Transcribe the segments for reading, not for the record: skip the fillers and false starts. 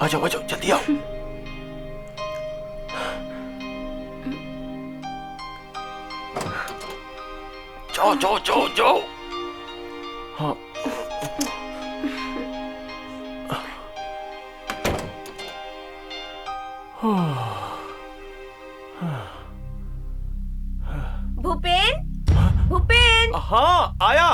आ जाओ जल्दी आओ। जाओ। हाँ। भूपेन हाँ आया।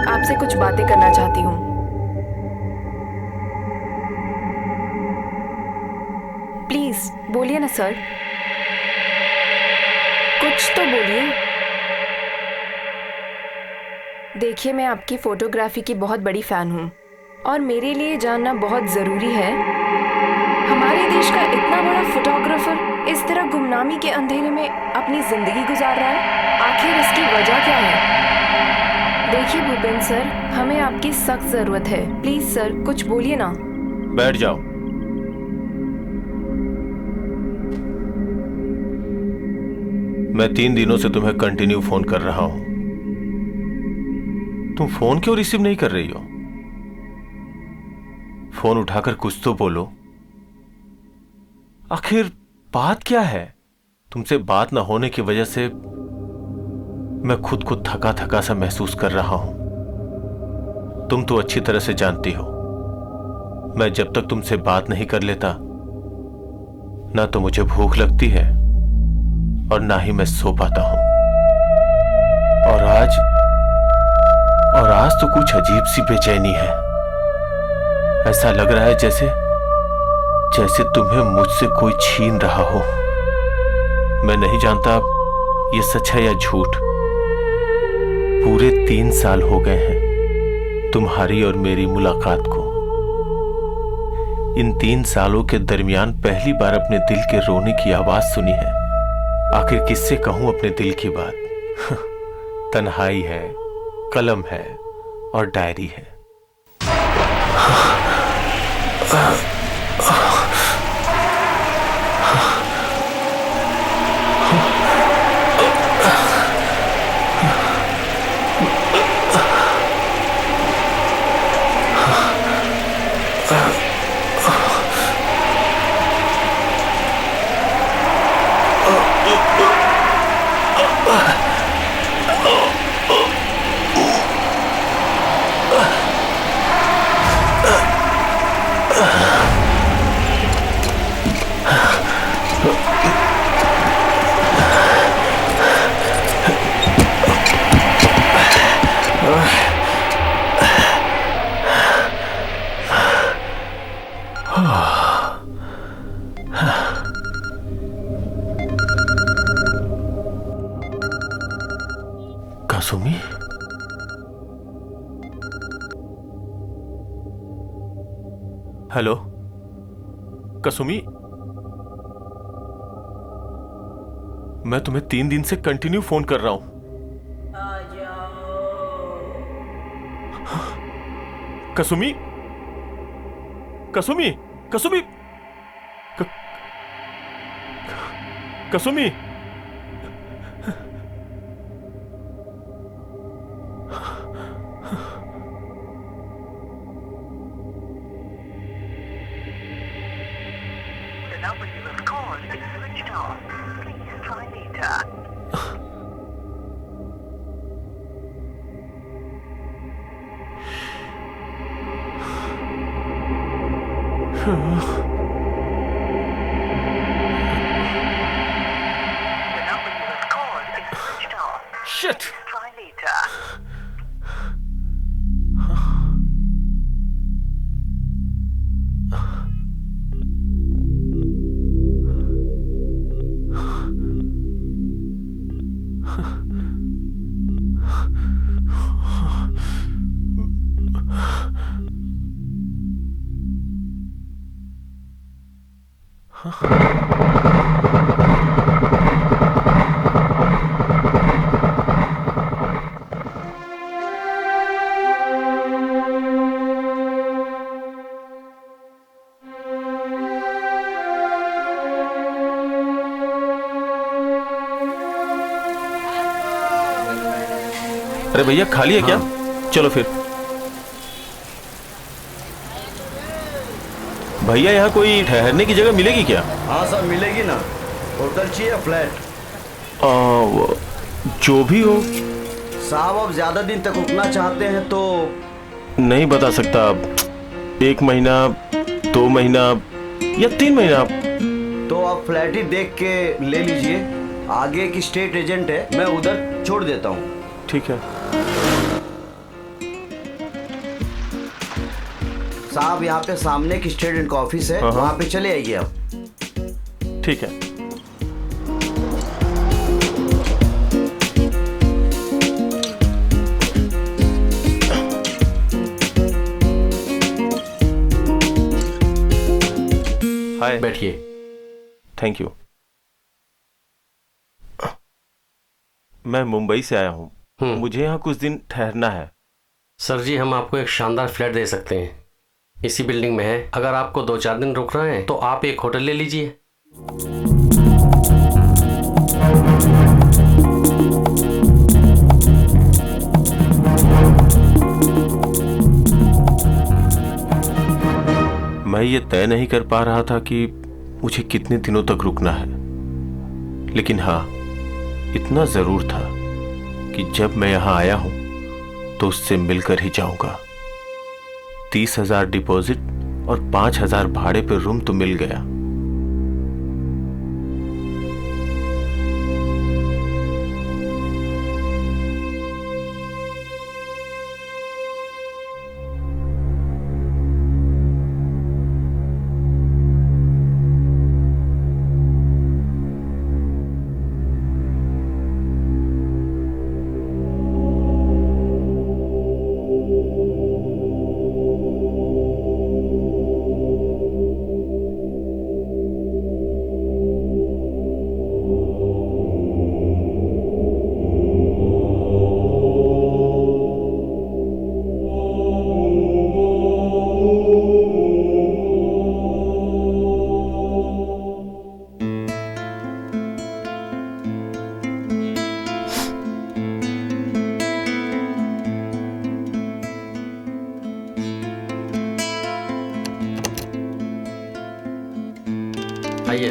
आपसे कुछ बातें करना चाहती हूँ। प्लीज बोलिए ना सर, कुछ तो बोलिए। देखिए, मैं आपकी फोटोग्राफी की बहुत बड़ी फैन हूँ और मेरे लिए जानना बहुत जरूरी है, हमारे देश का इतना बड़ा फोटोग्राफर इस तरह गुमनामी के अंधेरे में अपनी जिंदगी गुजार रहा है, आखिर इसकी वजह क्या है? देखिए भूपेन सर, हमें आपकी सख्त जरूरत है, प्लीज सर कुछ बोलिए ना। बैठ जाओ। मैं 3 दिनों से तुम्हें कंटिन्यू फोन कर रहा हूं, तुम फोन क्यों रिसीव नहीं कर रही हो? फोन उठाकर कुछ तो बोलो, आखिर बात क्या है? तुमसे बात ना होने की वजह से मैं खुद को थका थका सा महसूस कर रहा हूं। तुम तो अच्छी तरह से जानती हो, मैं जब तक तुमसे बात नहीं कर लेता ना तो मुझे भूख लगती है और ना ही मैं सो पाता हूं। और आज तो कुछ अजीब सी बेचैनी है। ऐसा लग रहा है जैसे तुम्हें मुझसे कोई छीन रहा हो। मैं नहीं जानता ये सच है या झूठ। पूरे 3 साल हो गए हैं तुम्हारी और मेरी मुलाकात को। इन 3 सालों के दरमियान पहली बार अपने दिल के रोने की आवाज सुनी है आखिर किससे कहूं अपने दिल की बात। तन्हाई है, कलम है और डायरी है। कासुमी, हेलो कासुमी, मैं तुम्हें 3 दिन से कंटिन्यू फोन कर रहा हूं। कासुमी, कासुमी, कासुमी, कासुमी, The number you have called is switched off. Please try later. The number you have called is switched off. Shit! Please try later. अरे भैया खाली है क्या? चलो फिर। भैया यहाँ कोई ठहरने की जगह मिलेगी क्या? हाँ सर, मिलेगी ना। होटल चाहिए, फ्लैट? जो भी हो। साहब अब ज्यादा दिन तक रुकना चाहते हैं तो? नहीं बता सकता। 1 महीना, 2 महीना या 3 महीना। तो आप फ्लैट ही देख के ले लीजिए। आगे की स्टेट एजेंट है, मैं उधर छोड़ देता हूँ। ठीक है साहब, यहाँ पे सामने की स्टेट एजेंट का ऑफिस है, हाँ। वहाँ पे चले आइए आप। ठीक है। हाय। बैठिए। Thank you. मैं मुंबई से आया हूँ। मुझे यहाँ कुछ दिन ठहरना है। सर जी, हम आपको एक शानदार फ्लैट दे सकते हैं, इसी बिल्डिंग में है। अगर आपको 2-4 दिन रुक रहे हैं तो आप एक होटल ले लीजिए। मैं ये तय नहीं कर पा रहा था कि मुझे कितने दिनों तक रुकना है, लेकिन हाँ, इतना जरूर था कि जब मैं यहां आया हूं तो उससे मिलकर ही जाऊंगा। 30,000 डिपॉजिट और 5,000 भाड़े पर रूम तो मिल गया।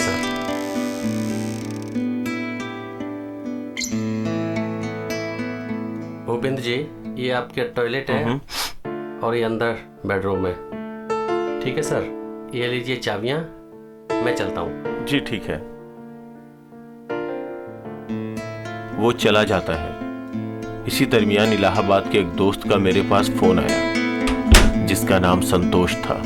सर। भूपेंद्र जी, ये आपके टॉयलेट है और ये अंदर बेडरूम है। ठीक है सर, ये लीजिए चाबियां, मैं चलता हूँ। जी ठीक है। वो चला जाता है। इसी दरमियान इलाहाबाद के एक दोस्त का मेरे पास फोन आया, जिसका नाम संतोष था।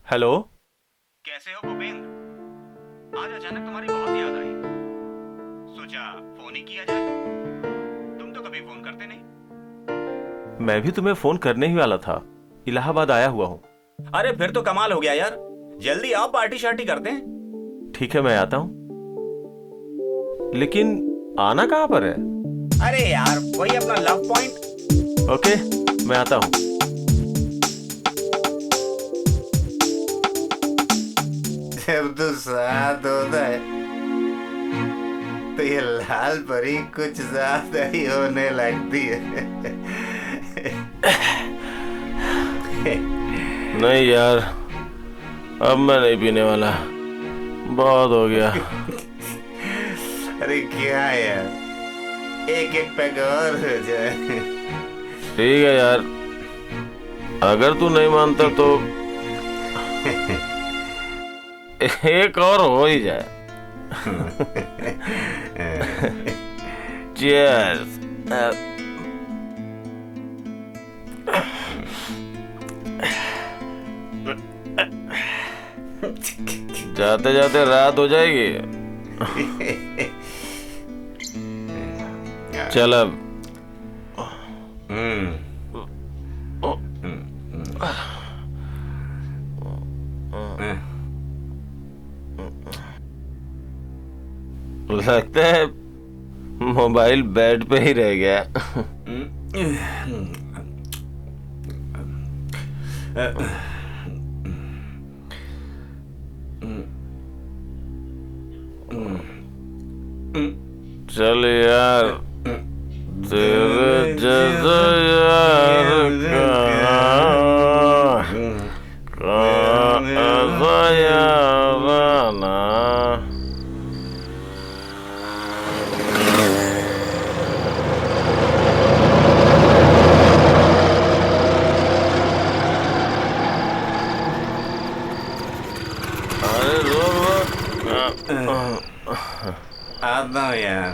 हेलो, कैसे हो भूपेंद्र? आज अचानक तुम्हारी बहुत याद आई, सोचा फोन ही किया जाए। तुम तो कभी फोन करते नहीं। मैं भी तुम्हें फोन करने ही वाला था। इलाहाबाद आया हुआ हूँ। अरे फिर तो कमाल हो गया यार, जल्दी आओ, पार्टी शार्टी करते हैं। ठीक है, मैं आता हूँ, लेकिन आना कहाँ पर है? अरे यार, वही अपना लव पॉइंट। ओके, मैं आता हूँ। जब तो साथ होता है तो ये लाल परी कुछ ज्यादा ही होने लगती है। नहीं यार, अब मैं नहीं पीने वाला, बहुत हो गया। अरे क्या यार, एक एक पैग और हो जाए। ठीक है यार, अगर तू नहीं मानता तो एक और हो ही जाए। Cheers. जाते जाते रात हो जाएगी। चल अब। लगता है मोबाइल बेड पे ही रह गया। चल यार, तेरे जैसा यार ऐसा यार ना। आता हूँ यार।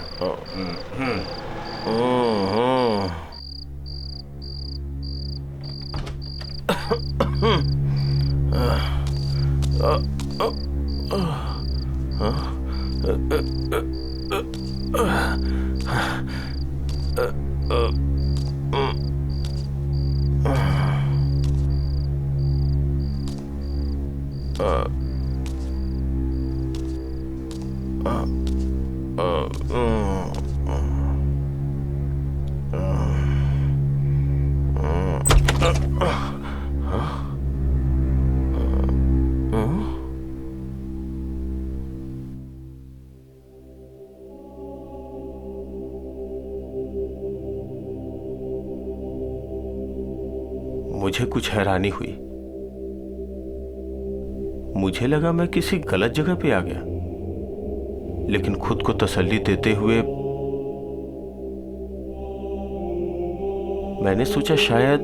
मुझे कुछ हैरानी हुई। मुझे लगा मैं किसी गलत जगह पे आ गया, लेकिन खुद को तसल्ली देते हुए मैंने सोचा शायद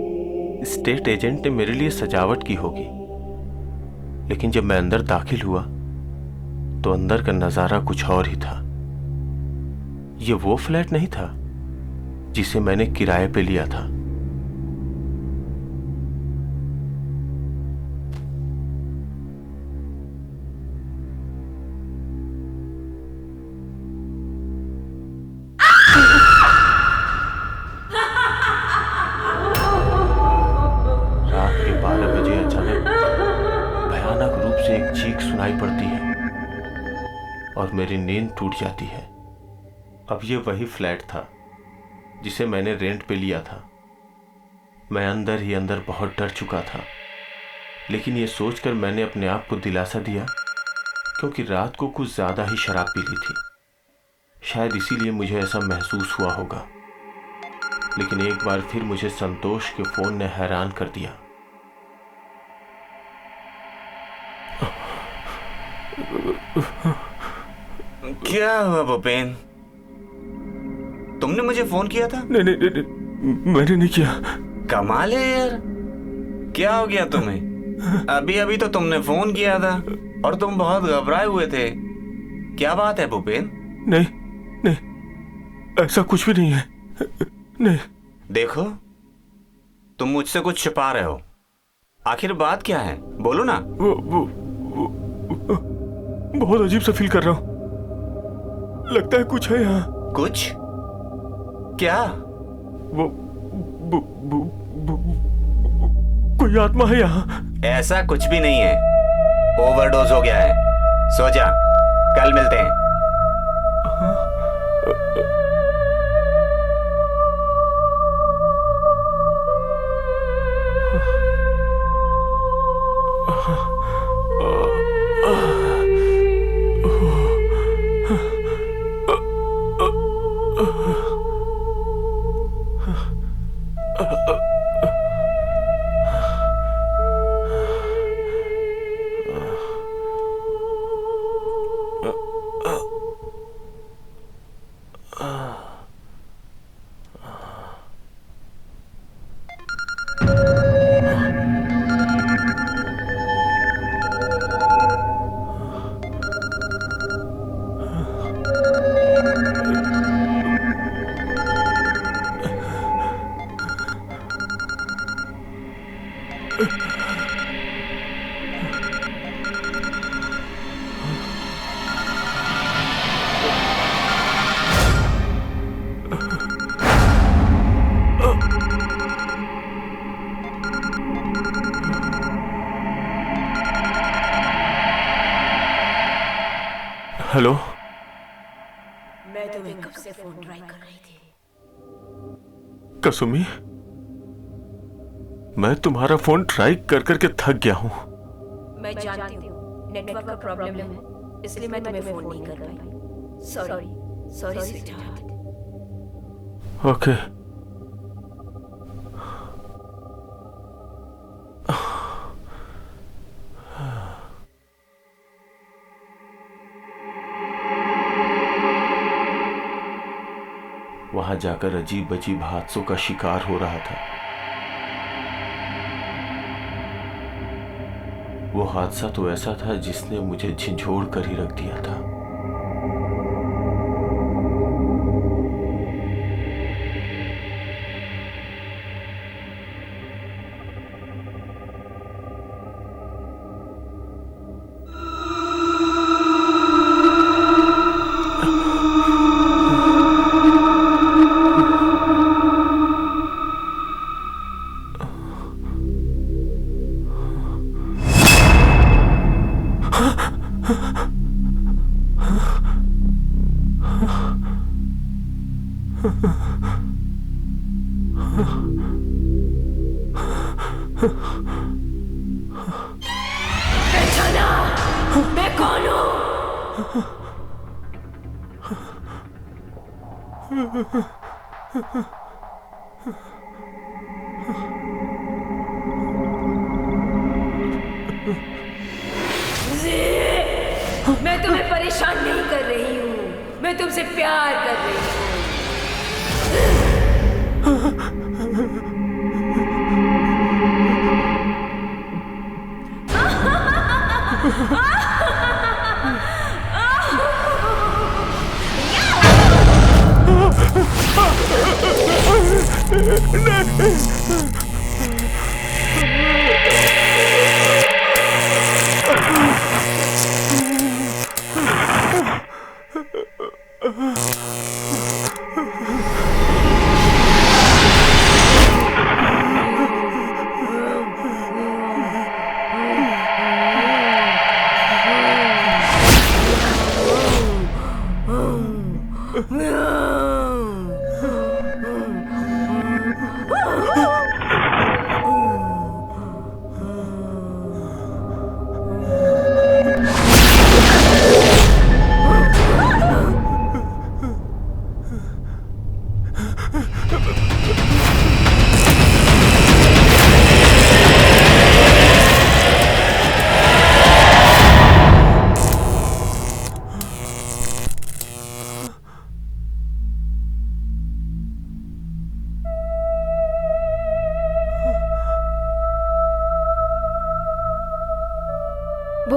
स्टेट एजेंट ने मेरे लिए सजावट की होगी। लेकिन जब मैं अंदर दाखिल हुआ तो अंदर का नजारा कुछ और ही था। यह वो फ्लैट नहीं था जिसे मैंने किराए पे लिया था। और मेरी नींद टूट जाती है। अब ये वही फ्लैट था जिसे मैंने रेंट पे लिया था। मैं अंदर ही अंदर बहुत डर चुका था, लेकिन ये सोचकर मैंने अपने आप को दिलासा दिया क्योंकि रात को कुछ ज्यादा ही शराब पी ली थी। शायद इसीलिए मुझे ऐसा महसूस हुआ होगा। लेकिन एक बार फिर मुझे संतोष के फोन ने हैरान कर दिया। क्या हुआ भूपेन? तुमने मुझे फोन किया था? नहीं नहीं नहीं, नहीं मैंने नहीं किया। कमाल है यार, क्या हो गया तुम्हें? अभी अभी तो तुमने फोन किया था और तुम बहुत घबराए हुए थे। क्या बात है भूपेन? नहीं नहीं, ऐसा कुछ भी नहीं है। नहीं। देखो, तुम मुझसे कुछ छिपा रहे हो। आखिर बात क्या है, बोलो ना। वो बहुत अजीब सा फील कर रहा हूं। लगता है कुछ है यहाँ। कुछ? क्या? वो बु, बु, बु, कोई आत्मा है यहाँ। ऐसा कुछ भी नहीं है, ओवरडोज हो गया है। सो जा, कल मिलते हैं। हेलो। मैं तुम्हें कब से फोन ट्राई कर रही थी। कसुमी, मैं तुम्हारा फोन ट्राई कर करके थक गया हूं। मैं जानती हूँ नेटवर्क का प्रॉब्लम है, इसलिए मैं तुम्हें फोन नहीं कर पाई। Sorry sweetheart. ओके। वहां जाकर अजीब अजीब हादसों का शिकार हो रहा था। वो हादसा तो ऐसा था जिसने मुझे झिझोड़ कर ही रख दिया था। पहचाना मैं कौन हूँ? मैं तुम्हें परेशान नहीं कर रही हूँ, मैं तुमसे प्यार कर रही हूँ।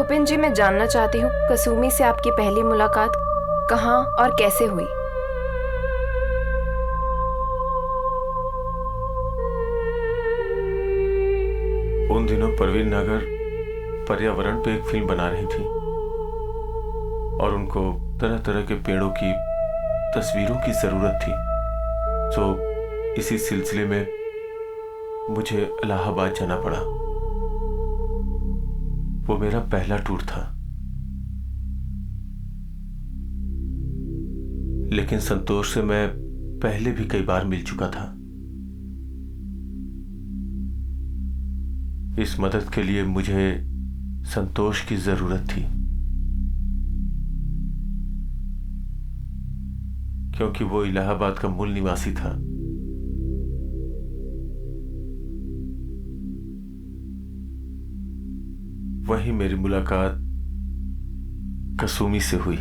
भूपेन जी, मैं जानना चाहती हूँ कसुमी से आपकी पहली मुलाकात कहाँ और कैसे हुई? उन दिनों परवीन नागर पर्यावरण पे एक फिल्म बना रही थी और उनको तरह तरह के पेड़ों की तस्वीरों की जरूरत थी। तो इसी सिलसिले में मुझे इलाहाबाद जाना पड़ा। वो मेरा पहला टूर था, लेकिन संतोष से मैं पहले भी कई बार मिल चुका था। इस मदद के लिए मुझे संतोष की जरूरत थी, क्योंकि वो इलाहाबाद का मूल निवासी था। वहीं मेरी मुलाकात कसुमी से हुई।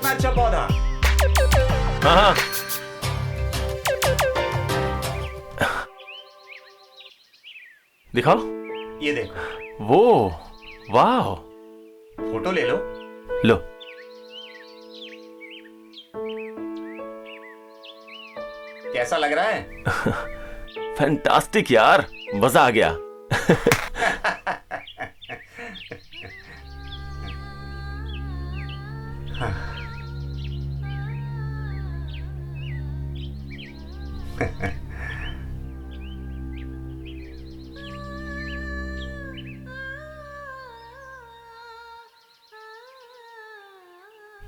अच्छा पौधा। हाँ दिखाओ। ये देखो। वो वाह, फोटो ले लो। लो। कैसा लग रहा है? फैंटास्टिक यार, मजा आ गया।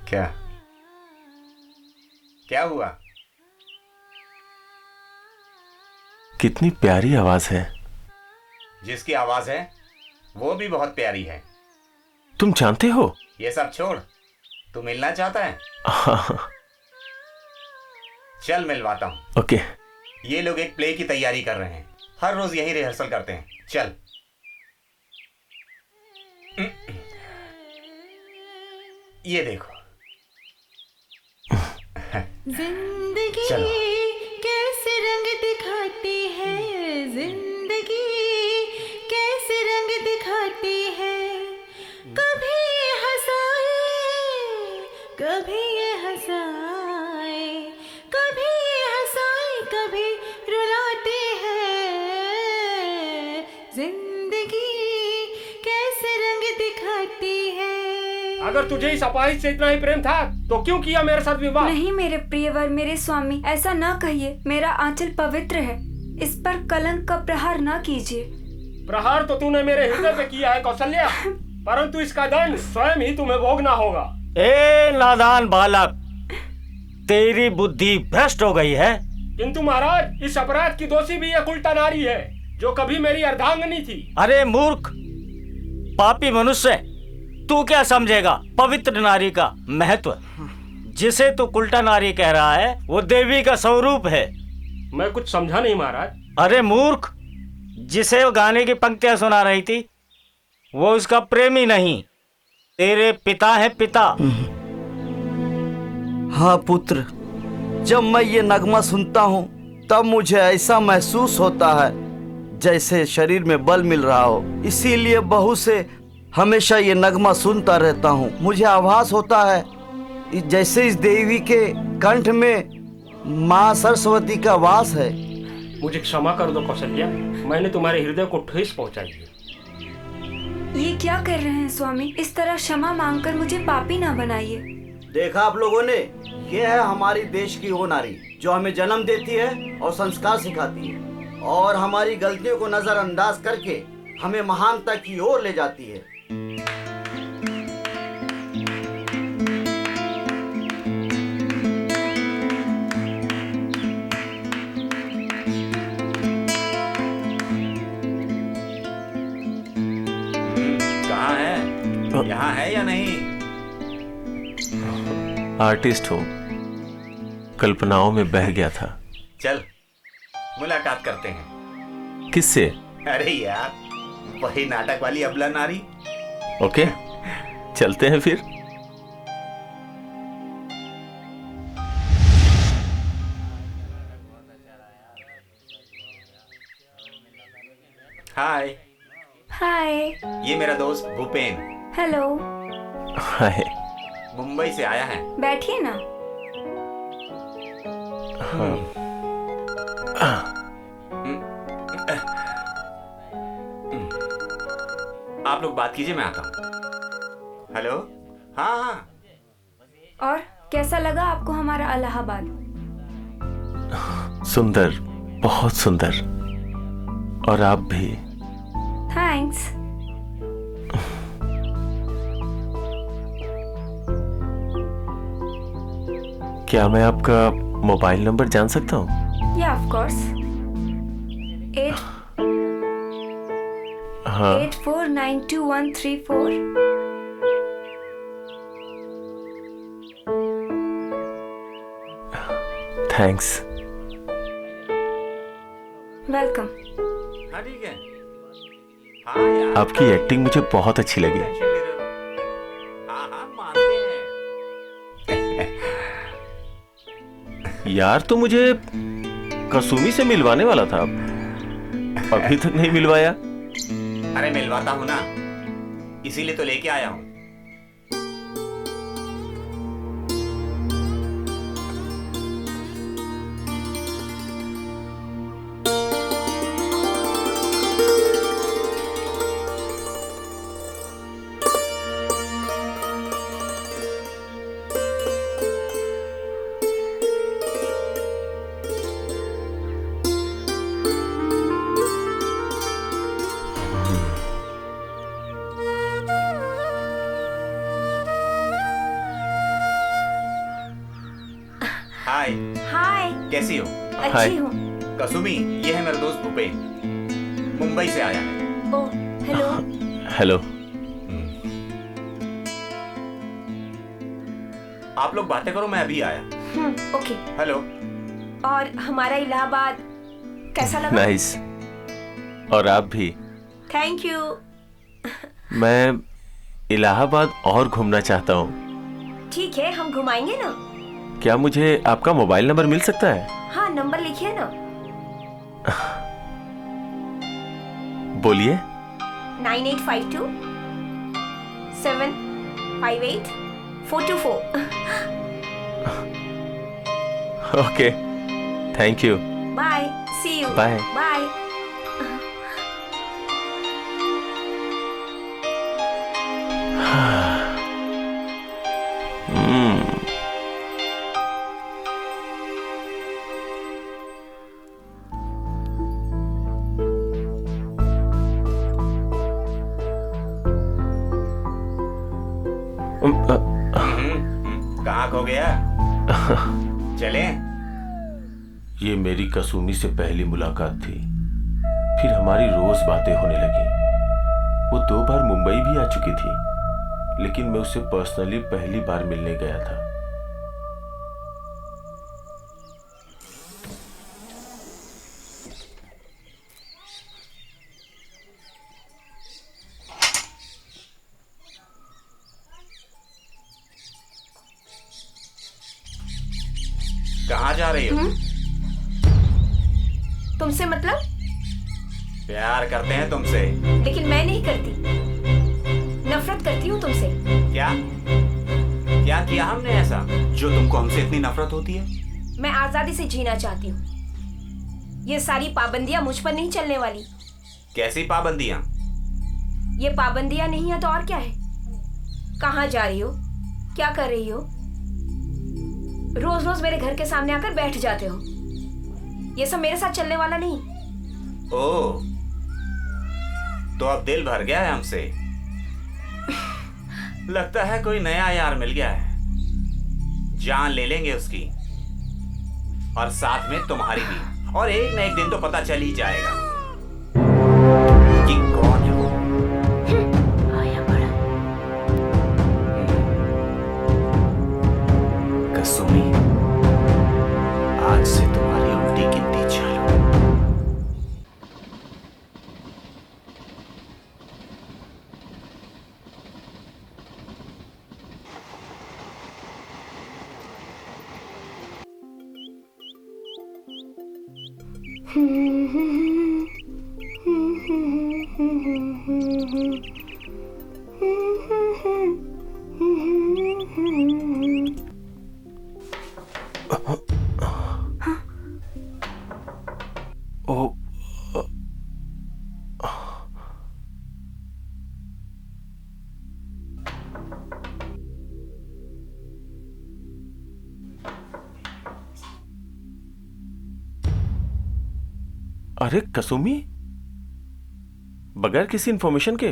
क्या क्या हुआ? कितनी प्यारी आवाज है। जिसकी आवाज है वो भी बहुत प्यारी है। तुम जानते हो? ये सब छोड़, तू मिलना चाहता है? चल मिलवाता हूं। ओके। ये लोग एक प्ले की तैयारी कर रहे हैं, हर रोज यही रिहर्सल करते हैं। चल। ये देखो। जिंदगी चलो। कैसे रंग दिखाती है, जिंदगी कैसे रंग दिखाती है। कभी ये हंसाए, कभी ये हंसाए, कभी ये हंसाए, कभी रुलाती है। जिंदगी कैसे रंग दिखाती है। अगर तुझे इस अपाहिज से इतना ही प्रेम था तो क्यों किया मेरे साथ विवाह? नहीं मेरे प्रियवर, मेरे स्वामी, ऐसा ना कहिए। मेरा आंचल पवित्र है, इस पर कलंक का प्रहार ना कीजिए। प्रहार तो तूने मेरे हृदय पे किया है कौशल्या, परंतु इसका दंड स्वयं ही तुम्हें भोगना होगा। ए नादान बालक, तेरी बुद्धि भ्रष्ट हो गई है। किंतु महाराज, इस अपराध की दोषी भी एक उल्टा नारी है जो कभी मेरी अर्धांगिनी थी। अरे मूर्ख पापी मनुष्य, तू क्या समझेगा पवित्र नारी का महत्व? जिसे तू उल्टा नारी कह रहा है वो देवी का स्वरूप है। मैं कुछ समझा नहीं महाराज। अरे मूर्ख, जिसे वो गाने की पंक्तियां सुना रही थी वो उसका प्रेमी नहीं, तेरे पिता है पिता। हाँ पुत्र, जब मैं ये नगमा सुनता हूँ तब मुझे ऐसा महसूस होता है जैसे शरीर में बल मिल रहा हो। इसीलिए बहू से हमेशा ये नगमा सुनता रहता हूँ। मुझे आभास होता है जैसे इस देवी के कंठ में माँ सरस्वती का वास है। मुझे क्षमा कर दो कौशल्या, मैंने तुम्हारे हृदय को ठेस पहुंचाई है। ये क्या कर रहे हैं स्वामी? इस तरह क्षमा मांगकर मुझे पापी ना बनाइए। देखा आप लोगों ने, ये है हमारी देश की वो नारी जो हमें जन्म देती है और संस्कार सिखाती है। और हमारी गलतियों को नजरअंदाज करके हमें महानता की ओर ले जाती है। कहाँ है? यहाँ है या नहीं? आर्टिस्ट हूं, कल्पनाओं में बह गया था। चल मुलाकात करते हैं। किससे? अरे यार, वही नाटक वाली अबला नारी। ओके, चलते हैं फिर। हाय। हाय। ये मेरा दोस्त भूपेन। हेलो। हाय। मुंबई से आया है। बैठिए ना। आप लोग बात कीजिए, मैं आता हूँ। हेलो। हाँ हाँ। और कैसा लगा आपको हमारा इलाहाबाद? सुंदर, बहुत सुंदर। और आप भी। थैंक्स। क्या मैं आपका मोबाइल नंबर जान सकता हूँ? या ऑफ कोर्स। 84922134। थैंक्स। वेलकम। हाँ ठीक है। हाँ यार, आपकी एक्टिंग मुझे बहुत अच्छी लगी। हाँ हाँ मानते हैं। यार, तो मुझे कसुमी से मिलवाने वाला था, अभी तक नहीं मिलवाया। अरे मिलवाता हूँ ना, इसीलिए तो लेके आया हूँ। हाय। हाय। कैसी हो? अच्छी हूँ। कसुमी, ये है मेरा दोस्त भूपेन, मुंबई से आया है। ओह, हेलो। हेलो। आप लोग बातें करो, मैं अभी आया। ओके। हेलो। और हमारा इलाहाबाद कैसा लगा? नाइस। और आप भी। Thank you. मैं इलाहाबाद और घूमना चाहता हूँ। ठीक है, हम घुमाएंगे ना। क्या मुझे आपका मोबाइल नंबर मिल सकता है? हाँ, नंबर लिखिए ना। बोलिए। 9852 758 424। Okay, thank you. Bye, see you. Bye. Bye. कहाँ खो गया? चले। ये मेरी कसुमी से पहली मुलाकात थी, फिर हमारी रोज बातें होने लगी। वो 2 बार मुंबई भी आ चुकी थी, लेकिन मैं उससे पर्सनली पहली बार मिलने गया था। कहाँ जा रही हो? तुमसे मतलब? प्यार करते हैं तुमसे। लेकिन मैं नहीं करती, नफरत करती हूँ तुमसे। क्या क्या किया हमने ऐसा जो तुमको हमसे इतनी नफरत होती है? मैं आजादी से जीना चाहती हूँ। ये सारी पाबंदियां मुझ पर नहीं चलने वाली। कैसी पाबंदियां? ये पाबंदियां नहीं है तो और क्या है? कहाँ जा रही हो, क्या कर रही हो? रोज रोज मेरे घर के सामने आकर बैठ जाते हो। ये सब मेरे साथ चलने वाला नहीं। ओह, तो अब दिल भर गया है हमसे। लगता है कोई नया यार मिल गया है। जान ले लेंगे उसकी, और साथ में तुम्हारी भी। और एक न एक दिन तो पता चल ही जाएगा कि कौन है वो। आया बड़ा। कसुमी, आज से तुम्हारी उल्टी गिनती चालू। अरे कसुमी, बगैर किसी इंफॉर्मेशन के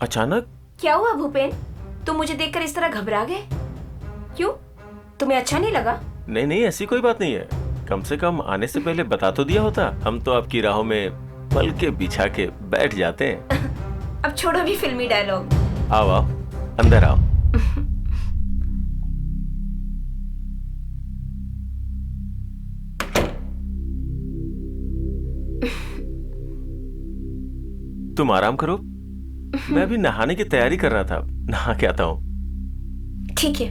अचानक। क्या हुआ भूपेन? तुम मुझे देखकर इस तरह घबरा गए क्यों? तुम्हें अच्छा नहीं लगा? नहीं नहीं, ऐसी कोई बात नहीं है। कम से कम आने से पहले बता तो दिया होता। हम तो आपकी राहों में पल के बिछा के बैठ जाते हैं। अब छोड़ो भी फिल्मी डायलॉग। आओ आओ, अंदर आओ। तुम आराम करो, मैं अभी नहाने की तैयारी कर रहा था। नहा के आता हूं। ठीक है।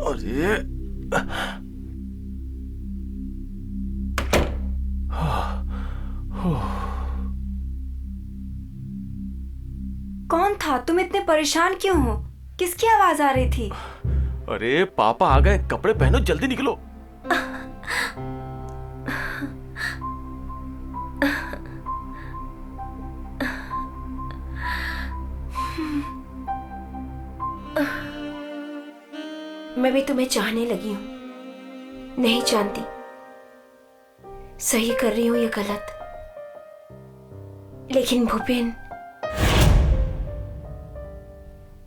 अरे कौन था? तुम इतने परेशान क्यों हो? किसकी आवाज आ रही थी? अरे पापा आ गए, कपड़े पहनो, जल्दी निकलो। मैं भी तुम्हें चाहने लगी हूं। नहीं जानती सही कर रही हूं या गलत, लेकिन भूपेन,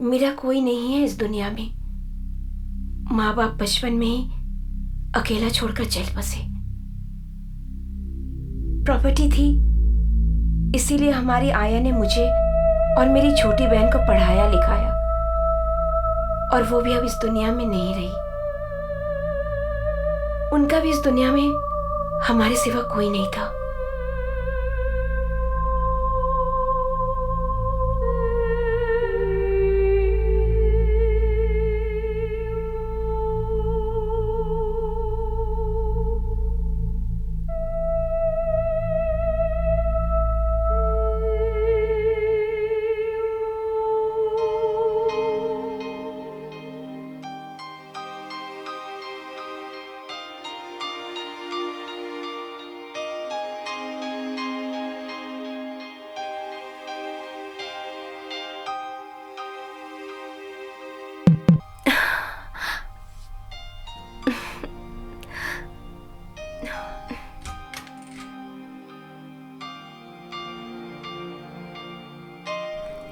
मेरा कोई नहीं है इस दुनिया में। माँ बाप बचपन में ही अकेला छोड़कर चल बसे। प्रॉपर्टी थी, इसीलिए हमारी आया ने मुझे और मेरी छोटी बहन को पढ़ाया लिखाया, और वो भी अब इस दुनिया में नहीं रही। उनका भी इस दुनिया में हमारे सिवा कोई नहीं था।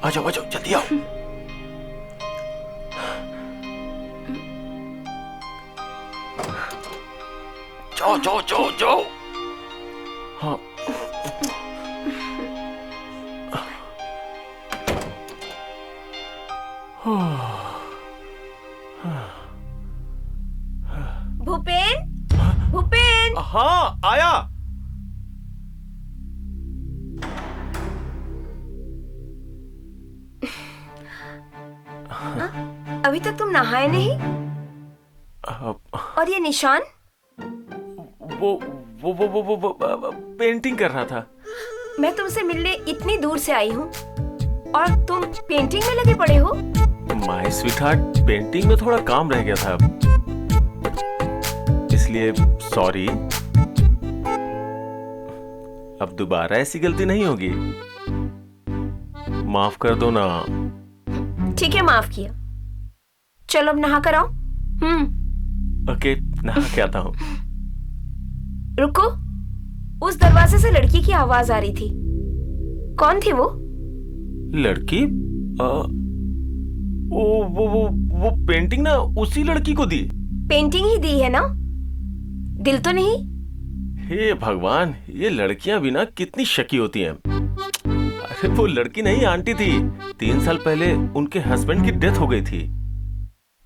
आ जाओ जल्दी आओ। जाओ जाओ जाओ जाओ। हाँ भूपेन, भूपेन। हाँ आया। अभी तक तुम नहाए नहीं? और ये निशान? वो पेंटिंग कर रहा था। मैं तुमसे मिलने इतनी दूर से आई हूँ और तुम पेंटिंग में लगे पड़े हो? माय स्वीटहार्ट, पेंटिंग में थोड़ा काम रह गया था, इसलिए सॉरी। अब दोबारा ऐसी गलती नहीं होगी, माफ कर दो ना। ठीक है, माफ किया। चलो अब नहा कर आओ। ओके, नहा के आता हूँ। रुको, उस दरवाजे से लड़की की आवाज आ रही थी। कौन थी वो? लड़की? वो पेंटिंग ना उसी लड़की को दी। पेंटिंग ही दी है ना? दिल तो नहीं? हे भगवान, ये लड़कियां भी ना कितनी शकी होती हैं। अरे वो लड़की नहीं, आंटी थी। 3 साल पहले उनके हस्बैंड की डेथ हो गई थी।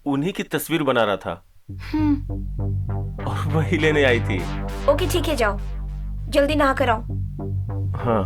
उन्हीं की तस्वीर बना रहा था और वही लेने आई थी। ओके ठीक है, जाओ जल्दी नहा कर आओ। हाँ।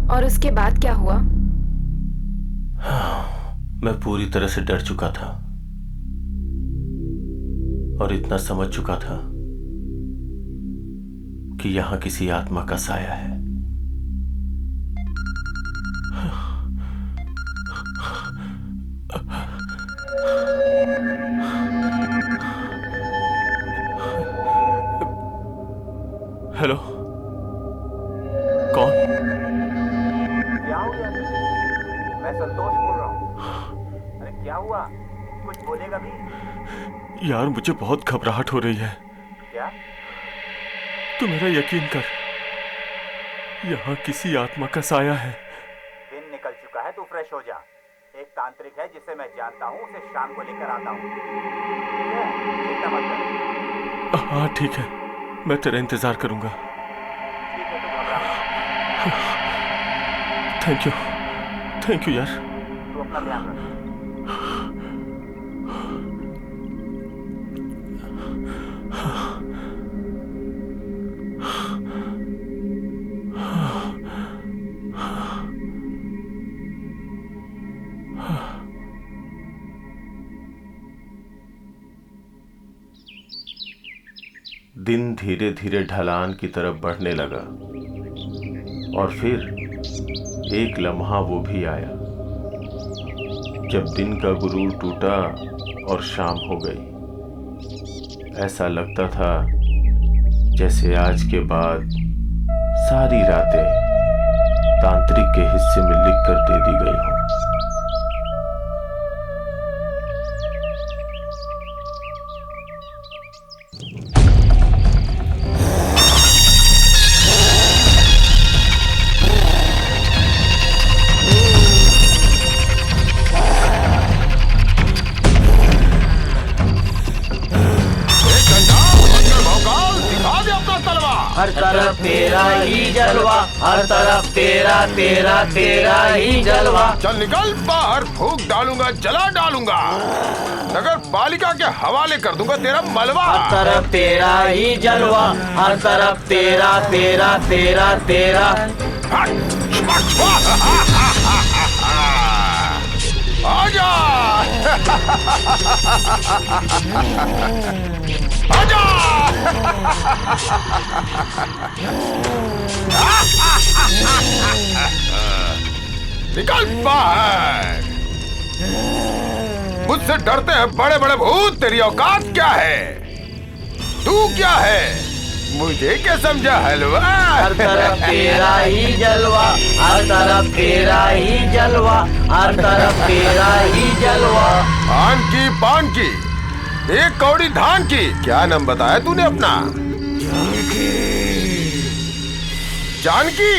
और उसके बाद क्या हुआ? मैं पूरी तरह से डर चुका था और इतना समझ चुका था कि यहां किसी आत्मा का साया है। हेलो, कौन? क्या हो गया? मैं संतोष बोल रहा हूँ। अरे क्या हुआ? कुछ बोलेगा भी? यार मुझे बहुत घबराहट हो रही है। क्या? तू मेरा यकीन कर, यहाँ किसी आत्मा का साया है। दिन निकल चुका है, तू फ्रेश हो जा। एक तांत्रिक है जिसे मैं जानता हूँ, उसे शाम को लेकर आता हूँ। ठीक है, चिंता मत कर। हाँ ठीक है, मैं तेरा इंतजार करूंगा। ठीक है, तू घबरा मत। थैंक यू यार। तू अपना ध्यान रख। दिन धीरे धीरे ढलान की तरफ बढ़ने लगा और फिर एक लम्हा वो भी आया जब दिन का गुरूर टूटा और शाम हो गई। ऐसा लगता था जैसे आज के बाद सारी रातें तांत्रिक के हिस्से में लिखकर दे दी गई हो। हर तरफ तेरा ही जलवा, हर तरफ तेरा तेरा तेरा ही जलवा। चल निकल बाहर, फूंक डालूंगा, जला डालूंगा, नगर पालिका के हवाले कर दूंगा तेरा मलबा। हर तरफ तेरा ही जलवा, हर तरफ तेरा तेरा तेरा तेरा। आजा आजा निकल बाहर। मुझसे डरते हैं बड़े बड़े भूत, तेरी औकात क्या है? तू क्या है? मुझे क्या समझा हलवा? हर तरफ तेरा ही जलवा, हर तरफ तेरा ही जलवा, हर तरफ तेरा ही जलवा। आन की पान की, एक कौड़ी धान की। क्या नाम बताया तूने अपना? जानकी?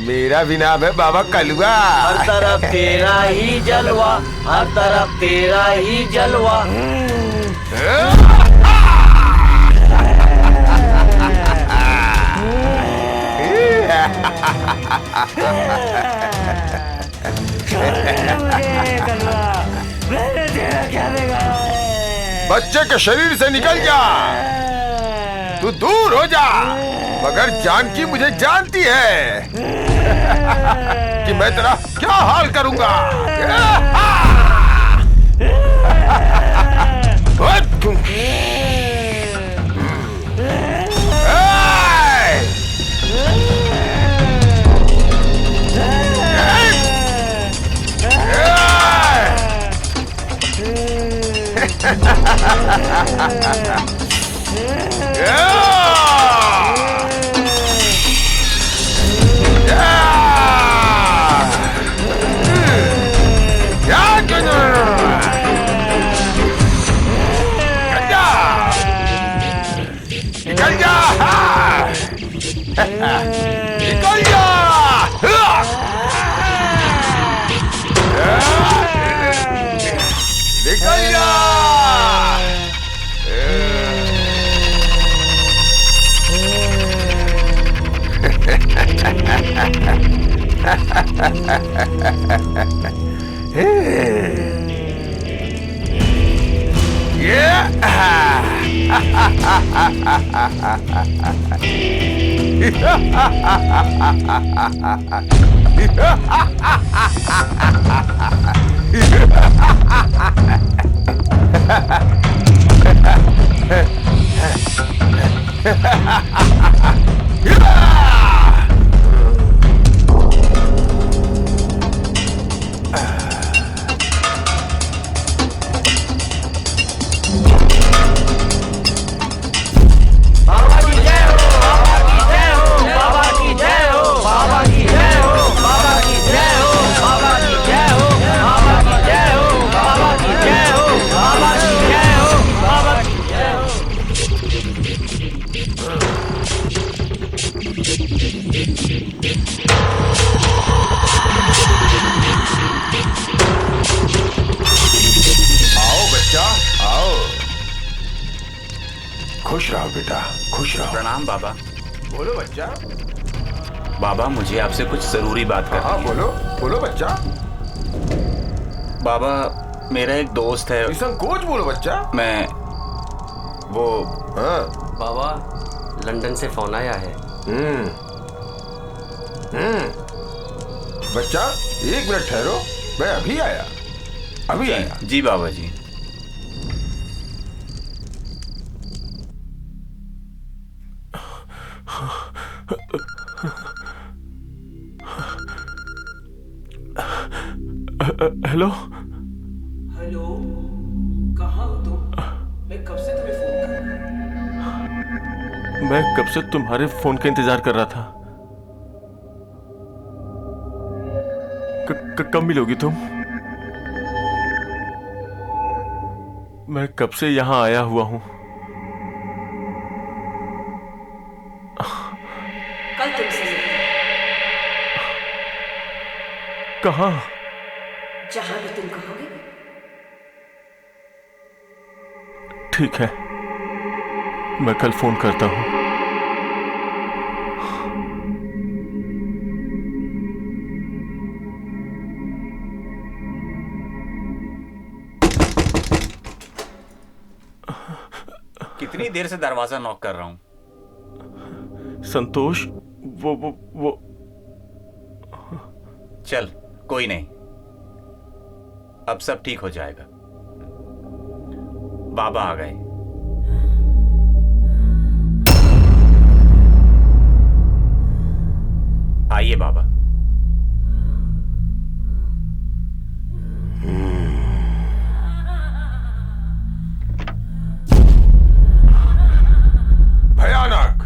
मेरा भी नाम है बाबा कलुआ। हर तरफ तेरा ही जलवा, हर तरफ तेरा ही जलवा। मैंने तेरा क्या बिगाड़ा है? बच्चे के शरीर से निकल जा, तू दूर हो जा। मगर जानकी मुझे जानती है कि मैं तेरा क्या हाल करूंगा। निकल जा, निकल जा। निकल जा। खुश रहो बेटा, खुश रहो। प्रणाम बाबा। बोलो बच्चा। बाबा मुझे आपसे कुछ जरूरी बात करनी है। हाँ बोलो, बोलो बच्चा। बाबा मेरा एक दोस्त है। संकोच बोलो बच्चा। मैं वो बाबा लंदन से फोन आया है। बच्चा 1 मिनट ठहरो, मैं अभी आया, अभी आया। जी बाबा जी। हेलो हेलो, कहाँ हो तुम? मैं कब से तुम्हें फोन कर रहा हूँ। मैं कब से तुम्हारे फोन का इंतजार कर रहा था। कब मिलोगी तुम? मैं कब से यहां आया हुआ हूं। कल तुमसे मिलूंगी। कहाँ? जहां भी तुम कहोगे। ठीक है, मैं कल फोन करता हूं। कितनी देर से दरवाजा नॉक कर रहा हूं। संतोष, वो चल कोई नहीं, अब सब ठीक हो जाएगा। बाबा आ गए। आइए बाबा। भयानक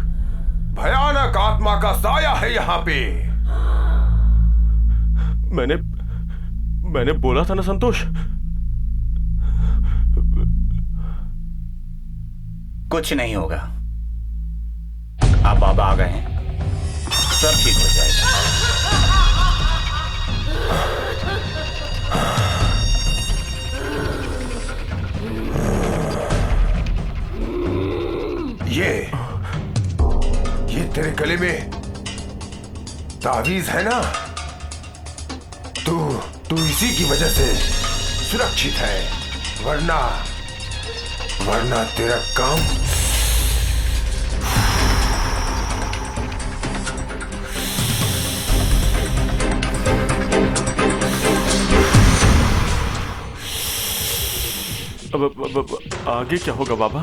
भयानक आत्मा का साया है यहाँ पे। मैंने बोला था ना संतोष। कुछ नहीं होगा, अब बाबा आ गए हैं, सब ठीक हो जाएगा। ये तेरे गले में तावीज है ना, तू इसी की वजह से सुरक्षित है, वरना तेरा काम अब आगे क्या होगा बाबा?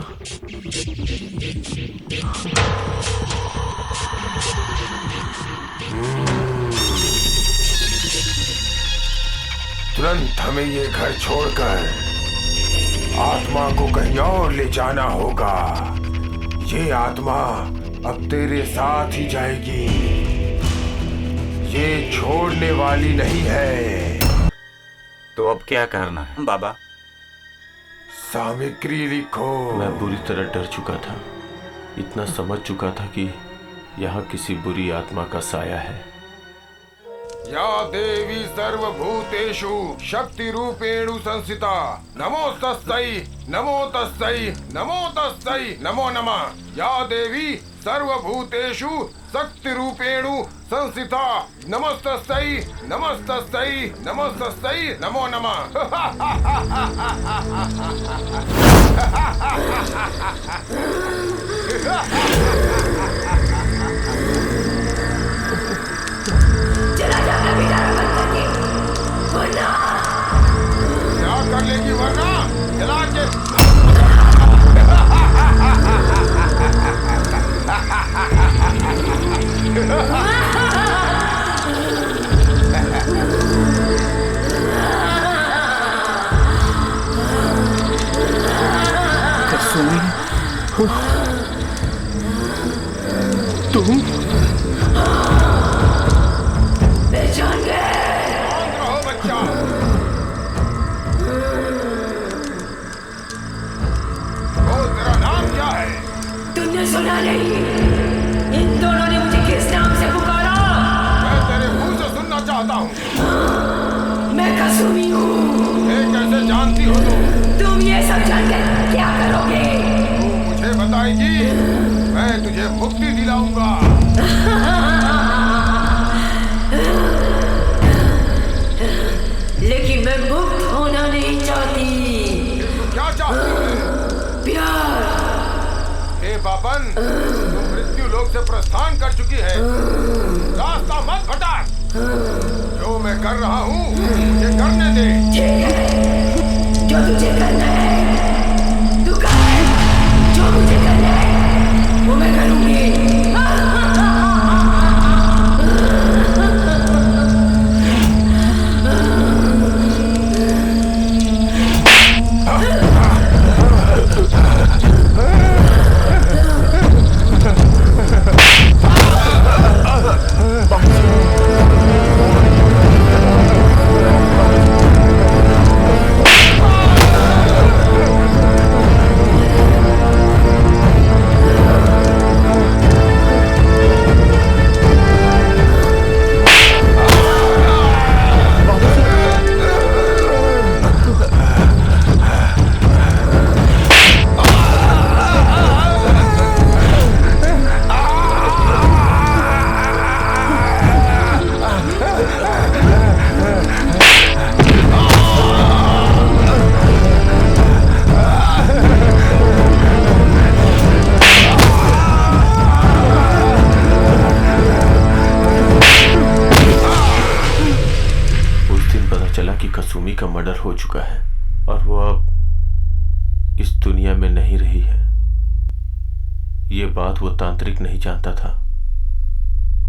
तुरंत हमें ये घर छोड़कर आत्मा को कहीं और ले जाना होगा। ये आत्मा अब तेरे साथ ही जाएगी, ये छोड़ने वाली नहीं है। तो अब क्या करना है बाबा? सामग्री लिखो। मैं बुरी तरह डर चुका था, इतना समझ चुका था कि यहाँ किसी बुरी आत्मा का साया है। या देवी सर्वभूतेषु शक्ति रूपेणु संस्थिता, नमो तस्मै नमो तस्मै नमो तस्मै नमो नमः। या देवी सर्वभूतेषु शक्ति रूपेणु संस्थिता, नमस्तस्मै नमस्तस्मै नमस्तस्मै नमो नमः। चला जाना बेटा बंद करके, वरना क्या कर लेगी? वरना चला के कसुमी, तुम पहचान गए? रहो बच्चा। ओ, तेरा नाम क्या है? तुमने सुना नहीं? इन दोनों ने मुझे किस नाम से पुकारा? मैं तेरे मुंह से सुनना चाहता हूँ। मैं कसुमी हूँ। ये कैसे जानती हो तुम ये सब जानकर क्या करोगे? तू मुझे बताएगी, मैं तुझे मुक्ति दिलाऊंगा। लेकिन मैं मुक्त होना नहीं चाहती। तू क्या चाहती है? प्यार। हे बाबन, तू मृत्यु लोक से प्रस्थान कर चुकी है, रास्ता मत भटक। जो मैं कर रहा हूँ मुझे करने दे। ठीक है, जो तुझे करना है तू कर, जो मुझे करना है वो मैं करूँगी। कसुमी का मर्डर हो चुका है और वो अब इस दुनिया में नहीं रही है। ये बात वो तांत्रिक नहीं जानता था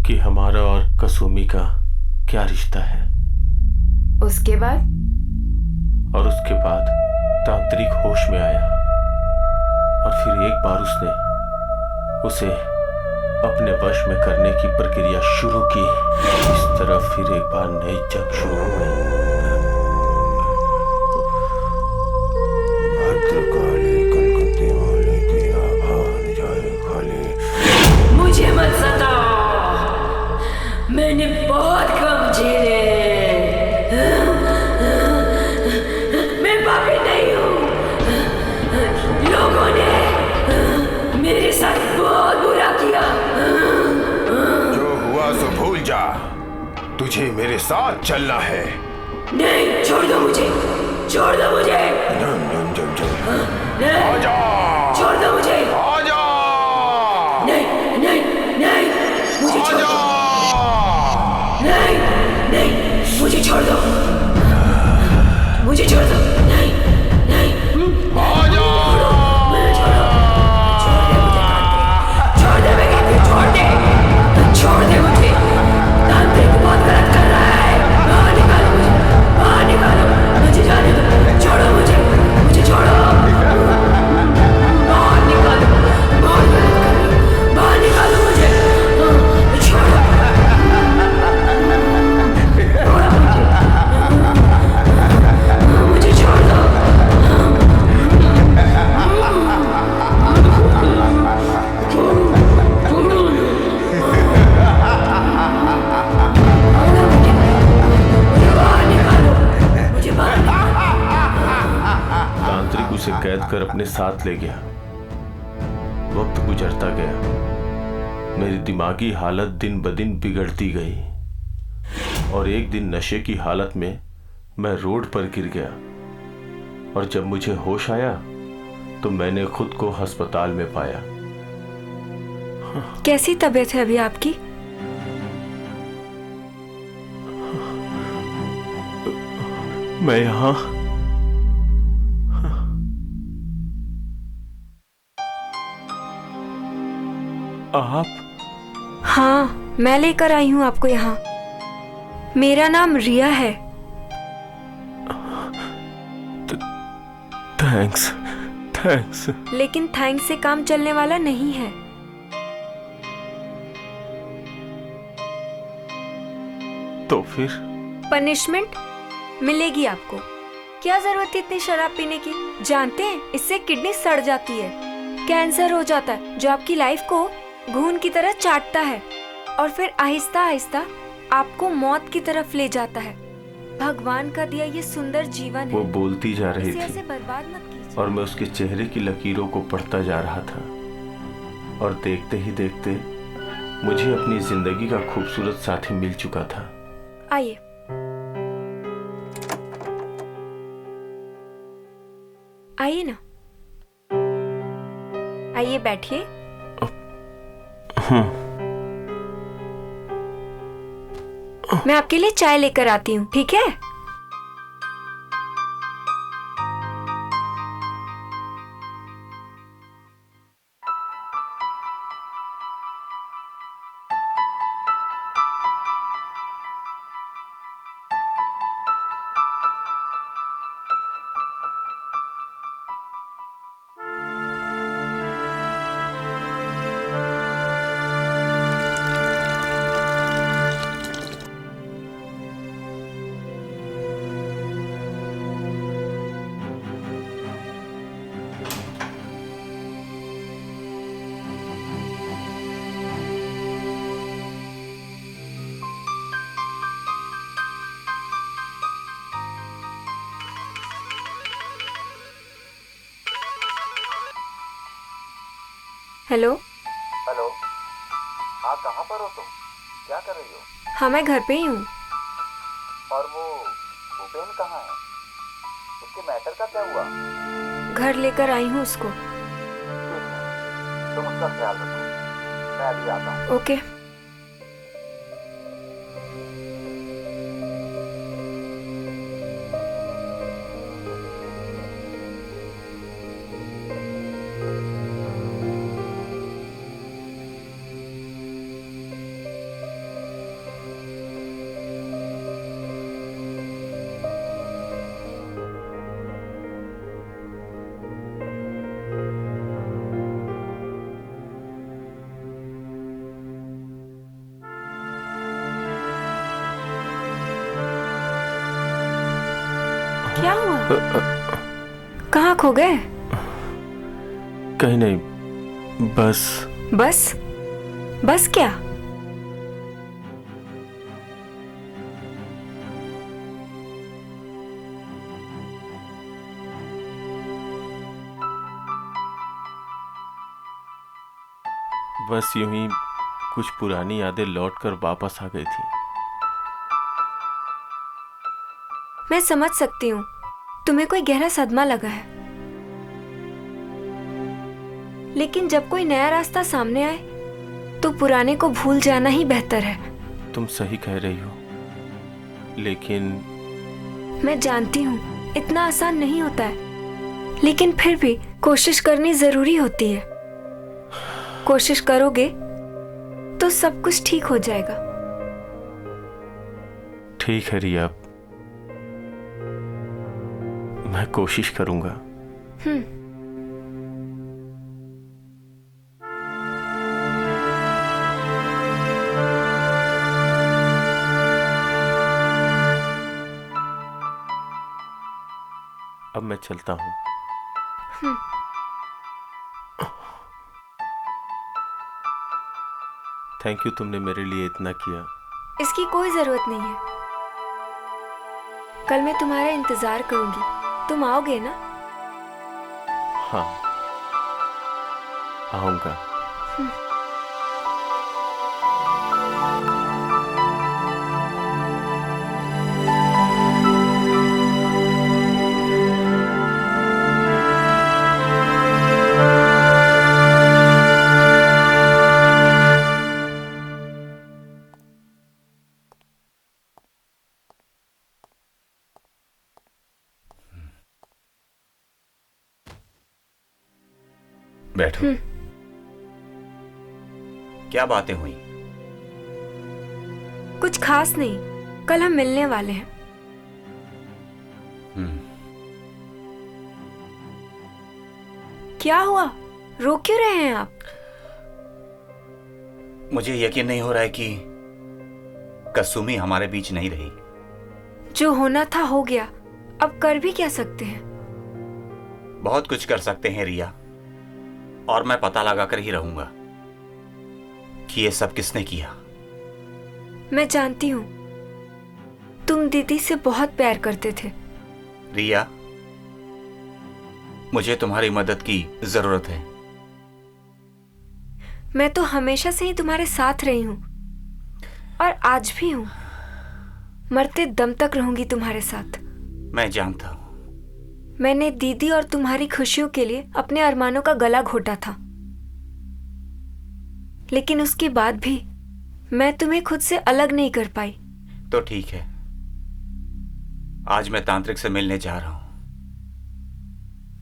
कि हमारा और कसुमी का क्या रिश्ता है। उसके बाद तांत्रिक होश में आया और फिर एक बार उसने उसे अपने वश में करने की प्रक्रिया शुरू की। इस तरह फिर एक बार नई जंग शुरू हो गई। मुझे मत सताओ, मैंने बहुत कम झेले। मैं पापी नहीं हूँ। लोगों ने मेरे साथ बहुत बुरा किया। जो हुआ सो भूल जा। तुझे मेरे साथ चलना है। नहीं, छोड़ दो मुझे, छोड़ दो मुझे। आजा, छोड़ दो मुझे। आजा, नहीं नहीं नहीं, मुझे छोड़ दो। नहीं नहीं, मुझे छोड़ दो, मुझे छोड़ दो। नहीं नहीं, आजा, मुझे छोड़ दो, छोड़ दे मुझे, छोड़ दे, छोड़ दे मुझे। तांत्रिक बहुत गलत कर रहा है। बाहर निकालो मुझे, बाहर निकालो, मुझे जाने दो। छोड़ो मुझे, मुझे छोड़ो। बाहर निकालो, बहुत गलत कर रही हो। बाहर निकालो मुझे, छोड़ो। मुझे छोड़ दो। तांत्रिक उसे कैद कर अपने साथ ले गया। वक्त गुजरता गया, मेरी दिमागी हालत दिन ब दिन बिगड़ती गई और एक दिन नशे की हालत में मैं रोड पर गिर गया और जब मुझे होश आया तो मैंने खुद को अस्पताल में पाया। कैसी तबीयत है अभी आपकी? मैं यहाँ आप? हाँ, मैं लेकर आई हूँ आपको यहाँ। मेरा नाम रिया है। Thanks, thanks. लेकिन थैंक्स से काम चलने वाला नहीं है। तो फिर? पनिशमेंट मिलेगी आपको। क्या जरूरत है इतनी शराब पीने की? जानते हैं इससे किडनी सड़ जाती है, कैंसर हो जाता है जो आपकी लाइफ को घून की तरह चाटता है और फिर आहिस्ता आहिस्ता आपको मौत की तरफ ले जाता है। भगवान का दिया ये सुंदर जीवन है। वो बोलती जा रही इसे थी ऐसे बर्बाद मत कीजिए। और मैं उसके चेहरे की लकीरों को पढ़ता जा रहा था और देखते ही देखते मुझे अपनी जिंदगी का खूबसूरत साथी मिल चुका था। आइए, आइए ना, आइए बैठिए। मैं आपके लिए चाय लेकर आती हूँ, ठीक है? हेलो। हेलो, हाँ कहाँ पर हो तुम? क्या कर रही हो? हाँ, मैं घर पे ही हूँ। और वो भूपेन कहाँ है? उसके मैटर का क्या हुआ? घर लेकर आई हूँ उसको। तुम उसका ख्याल रखो, मैं अभी आता हूँ। ओके। क्या हुआ? कहाँ खो गए? कहीं नहीं, बस। बस? बस क्या? बस यूं ही कुछ पुरानी यादें लौट कर वापस आ गई थी। मैं समझ सकती हूँ तुम्हें कोई गहरा सदमा लगा है, लेकिन जब कोई नया रास्ता सामने आए तो पुराने को भूल जाना ही बेहतर है। तुम सही कह रही हो, लेकिन मैं जानती हूँ इतना आसान नहीं होता है, लेकिन फिर भी कोशिश करनी जरूरी होती है। कोशिश करोगे तो सब कुछ ठीक हो जाएगा। ठीक है रिया, मैं कोशिश करूंगा। अब मैं चलता हूँ। थैंक यू, तुमने मेरे लिए इतना किया। इसकी कोई जरूरत नहीं है। कल मैं तुम्हारा इंतजार करूंगी, तुम आओगे ना? हाँ, आऊंगा। बैठो। क्या बातें हुई? कुछ खास नहीं, कल हम मिलने वाले हैं। क्या हुआ, रो क्यों रहे हैं आप? मुझे यकीन नहीं हो रहा है कि कसुमी हमारे बीच नहीं रही। जो होना था हो गया, अब कर भी क्या सकते हैं? बहुत कुछ कर सकते हैं रिया, और मैं पता लगाकर ही रहूंगा कि ये सब किसने किया। मैं जानती हूँ तुम दीदी से बहुत प्यार करते थे। रिया, मुझे तुम्हारी मदद की जरूरत है। मैं तो हमेशा से ही तुम्हारे साथ रही हूँ और आज भी हूँ। मरते दम तक रहूंगी तुम्हारे साथ। मैं जानता हूँ। मैंने दीदी और तुम्हारी खुशियों के लिए अपने अरमानों का गला घोटा था, लेकिन उसके बाद भी मैं तुम्हें खुद से अलग नहीं कर पाई। तो ठीक है, आज मैं तांत्रिक से मिलने जा रहा हूं।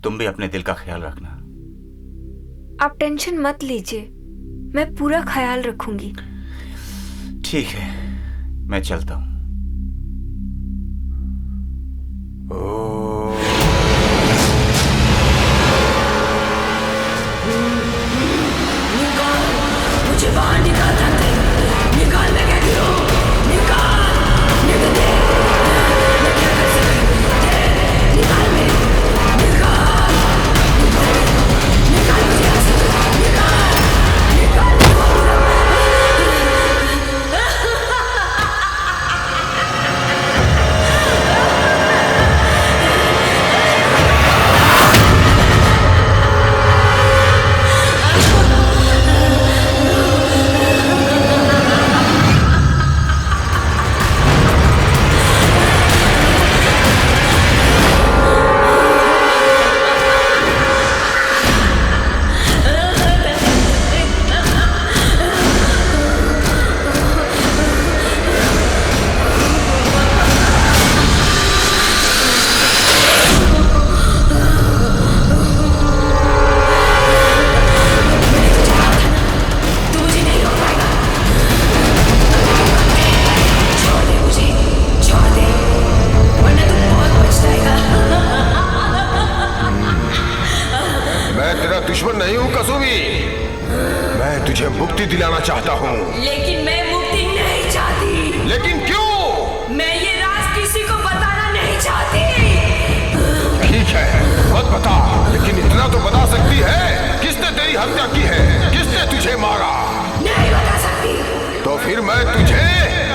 तुम भी अपने दिल का ख्याल रखना। आप टेंशन मत लीजिए, मैं पूरा ख्याल रखूंगी। ठीक है, मैं चलता हूं। मुझे बाहर निकाल सकते, निकाल, मैं कहती हूँ, निकाल, निकल दे। मैं क्या कर सकती हूँ? निकाल मैं, निकाल, निकाल मुझे यहाँ से, निकाल, निकाल। दुश्मन नहीं हूँ कसुमी, मैं तुझे मुक्ति दिलाना चाहता हूँ। लेकिन मैं मुक्ति नहीं चाहती। लेकिन क्यों? मैं ये राज किसी को बताना नहीं चाहती। ठीक है, मत बता, लेकिन इतना तो बता सकती है किसने तेरी हत्या की है, किसने तुझे मारा? नहीं बता सकती। तो फिर मैं तुझे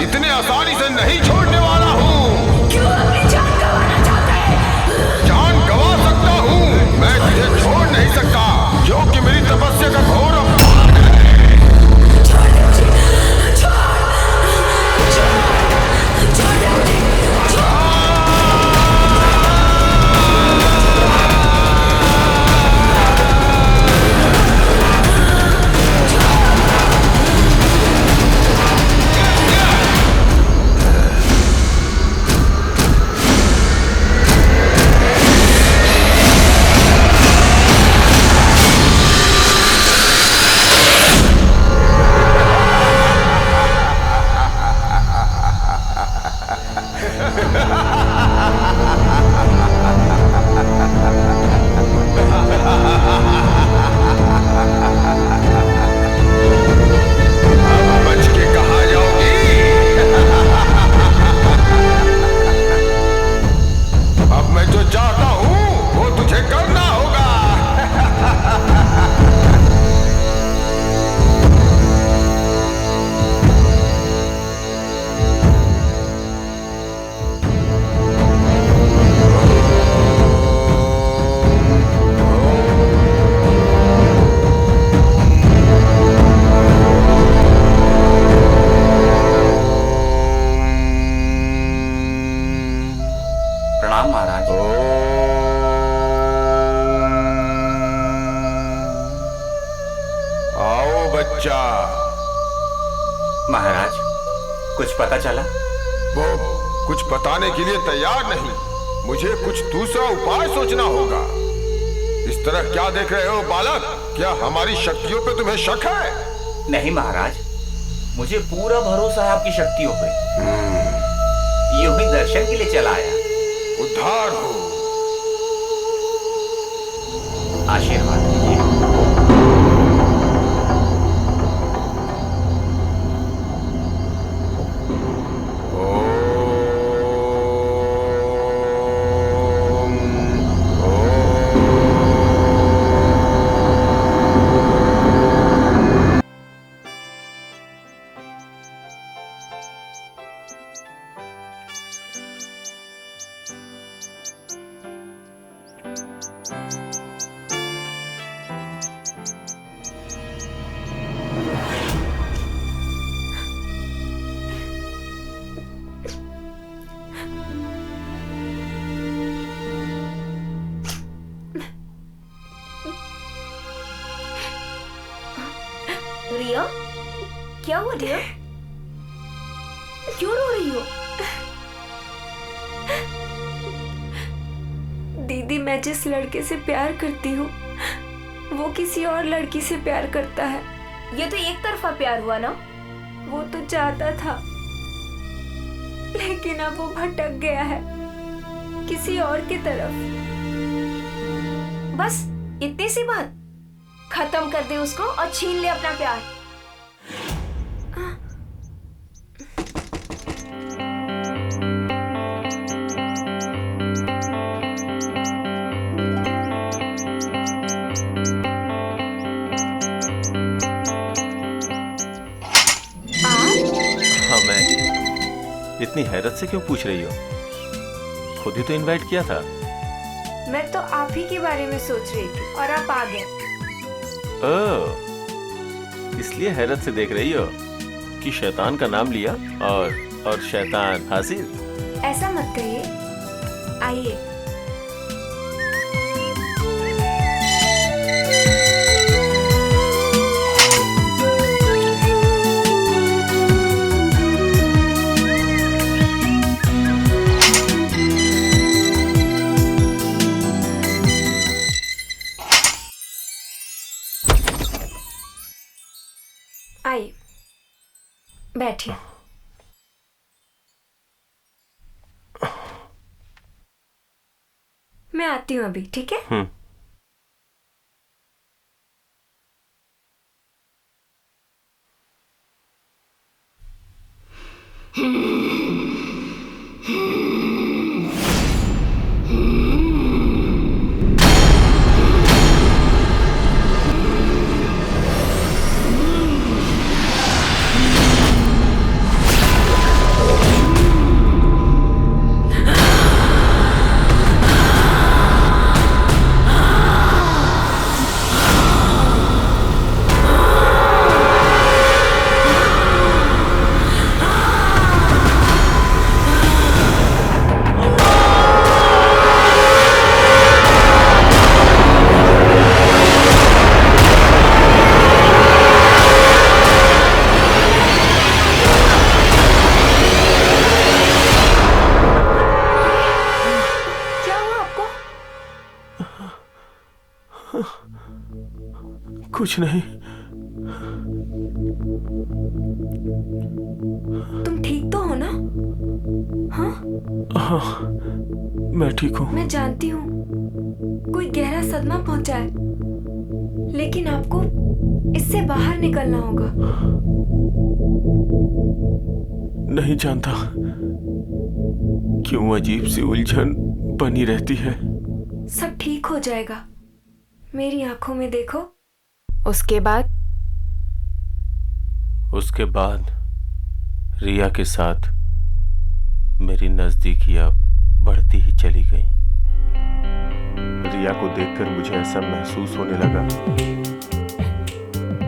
इतने आसानी से नहीं छोड़ने वाला हूँ। क्यों अपनी जान गंवाना चाहता है? जान गंवा सकता हूँ, मैं तुझे छोड़ नहीं सकता, जो कि मेरी तपस्या का घोर अपमान है। छोड़ दे मुझे, छोड़ दे मुझे, छोड़। मैं जो चाहता हूँ वो तुझे करना होगा। प्रणाम महाराज। आओ बच्चा। महाराज कुछ पता चला? वो कुछ बताने के लिए तैयार नहीं। मुझे कुछ दूसरा उपाय सोचना होगा। इस तरह क्या देख रहे हो बालक? क्या हमारी शक्तियों पे तुम्हें शक है? नहीं महाराज, मुझे पूरा भरोसा है आपकी शक्तियों पे। यूं ही दर्शन के लिए चला आया। उद्धार हो। आशीर्वाद दीजिए। रिया, क्या हुआ रिया? क्यों रो रही हो? दीदी, मैं जिस लड़के से प्यार करती हूँ वो किसी और लड़की से प्यार करता है। ये तो एक तरफा प्यार हुआ ना? वो तो चाहता था, लेकिन अब वो भटक गया है किसी और की तरफ। बस इतनी सी बात, खत्म कर दे उसको और छीन ले अपना प्यार। हाँ, मैं इतनी हैरत से क्यों पूछ रही हो? खुद ही तो इनवाइट किया था। मैं तो आप ही के बारे में सोच रही थी और आप आ गए। इसलिए हैरत से देख रही हो कि शैतान का नाम लिया और शैतान हासिल। ऐसा मत कहिए, आइए। आइए, बैठिए। मैं आती हूँ अभी, ठीक है? कुछ नहीं। तुम ठीक तो हो ना? हाँ? हाँ, मैं ठीक हूँ। मैं जानती हूँ कोई गहरा सदमा पहुंचा है, लेकिन आपको इससे बाहर निकलना होगा। नहीं जानता क्यों अजीब सी उलझन बनी रहती है। सब ठीक हो जाएगा, मेरी आंखों में देखो। उसके बाद रिया के साथ मेरी नजदीकियां बढ़ती ही चली गई। रिया को देखकर मुझे ऐसा महसूस होने लगा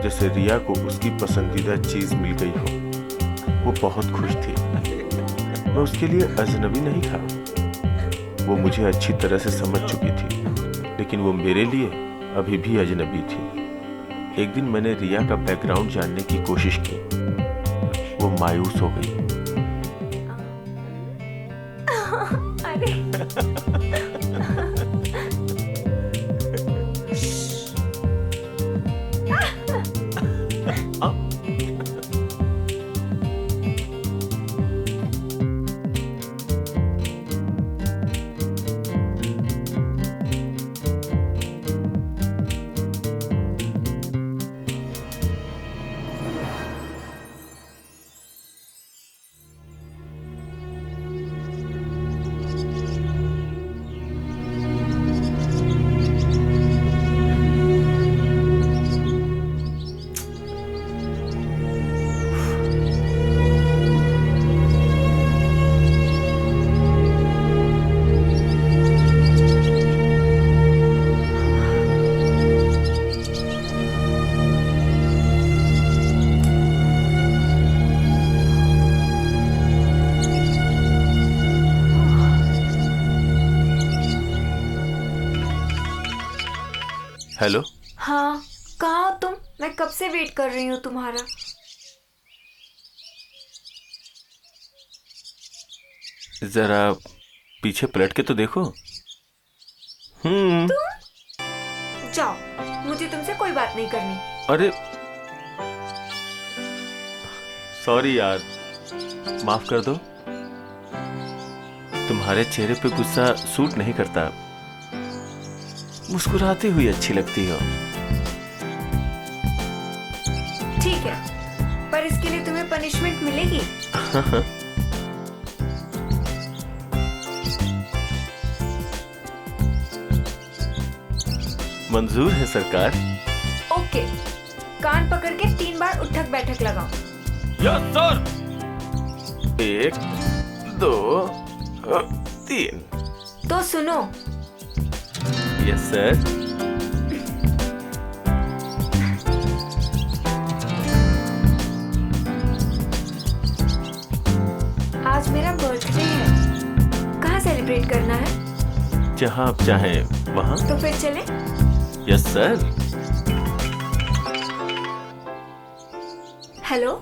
जैसे रिया को उसकी पसंदीदा चीज मिल गई हो। वो बहुत खुश थी। मैं उसके लिए अजनबी नहीं था। वो मुझे अच्छी तरह से समझ चुकी थी, लेकिन वो मेरे लिए अभी भी अजनबी थी। एक दिन मैंने रिया का बैकग्राउंड जानने की कोशिश की। वो मायूस हो गई। हेलो। हाँ, कहाँ हो तुम? मैं कब से वेट कर रही हूँ तुम्हारा। जरा पीछे पलट के तो देखो। तुम जाओ, मुझे तुमसे कोई बात नहीं करनी। अरे सॉरी यार, माफ कर दो। तुम्हारे चेहरे पे गुस्सा सूट नहीं करता। मुस्कुराती हुई अच्छी लगती हो। ठीक है, पर इसके लिए तुम्हें पनिशमेंट मिलेगी। मंजूर है सरकार। ओके, कान पकड़ के 3 बार उठक बैठक लगाओ। Yes sir. 1 2 3। तो सुनो। Yes sir. आज मेरा बर्थडे है। कहाँ सेलिब्रेट करना है? जहाँ आप चाहें वहाँ। तो फिर चले? Yes sir. हेलो।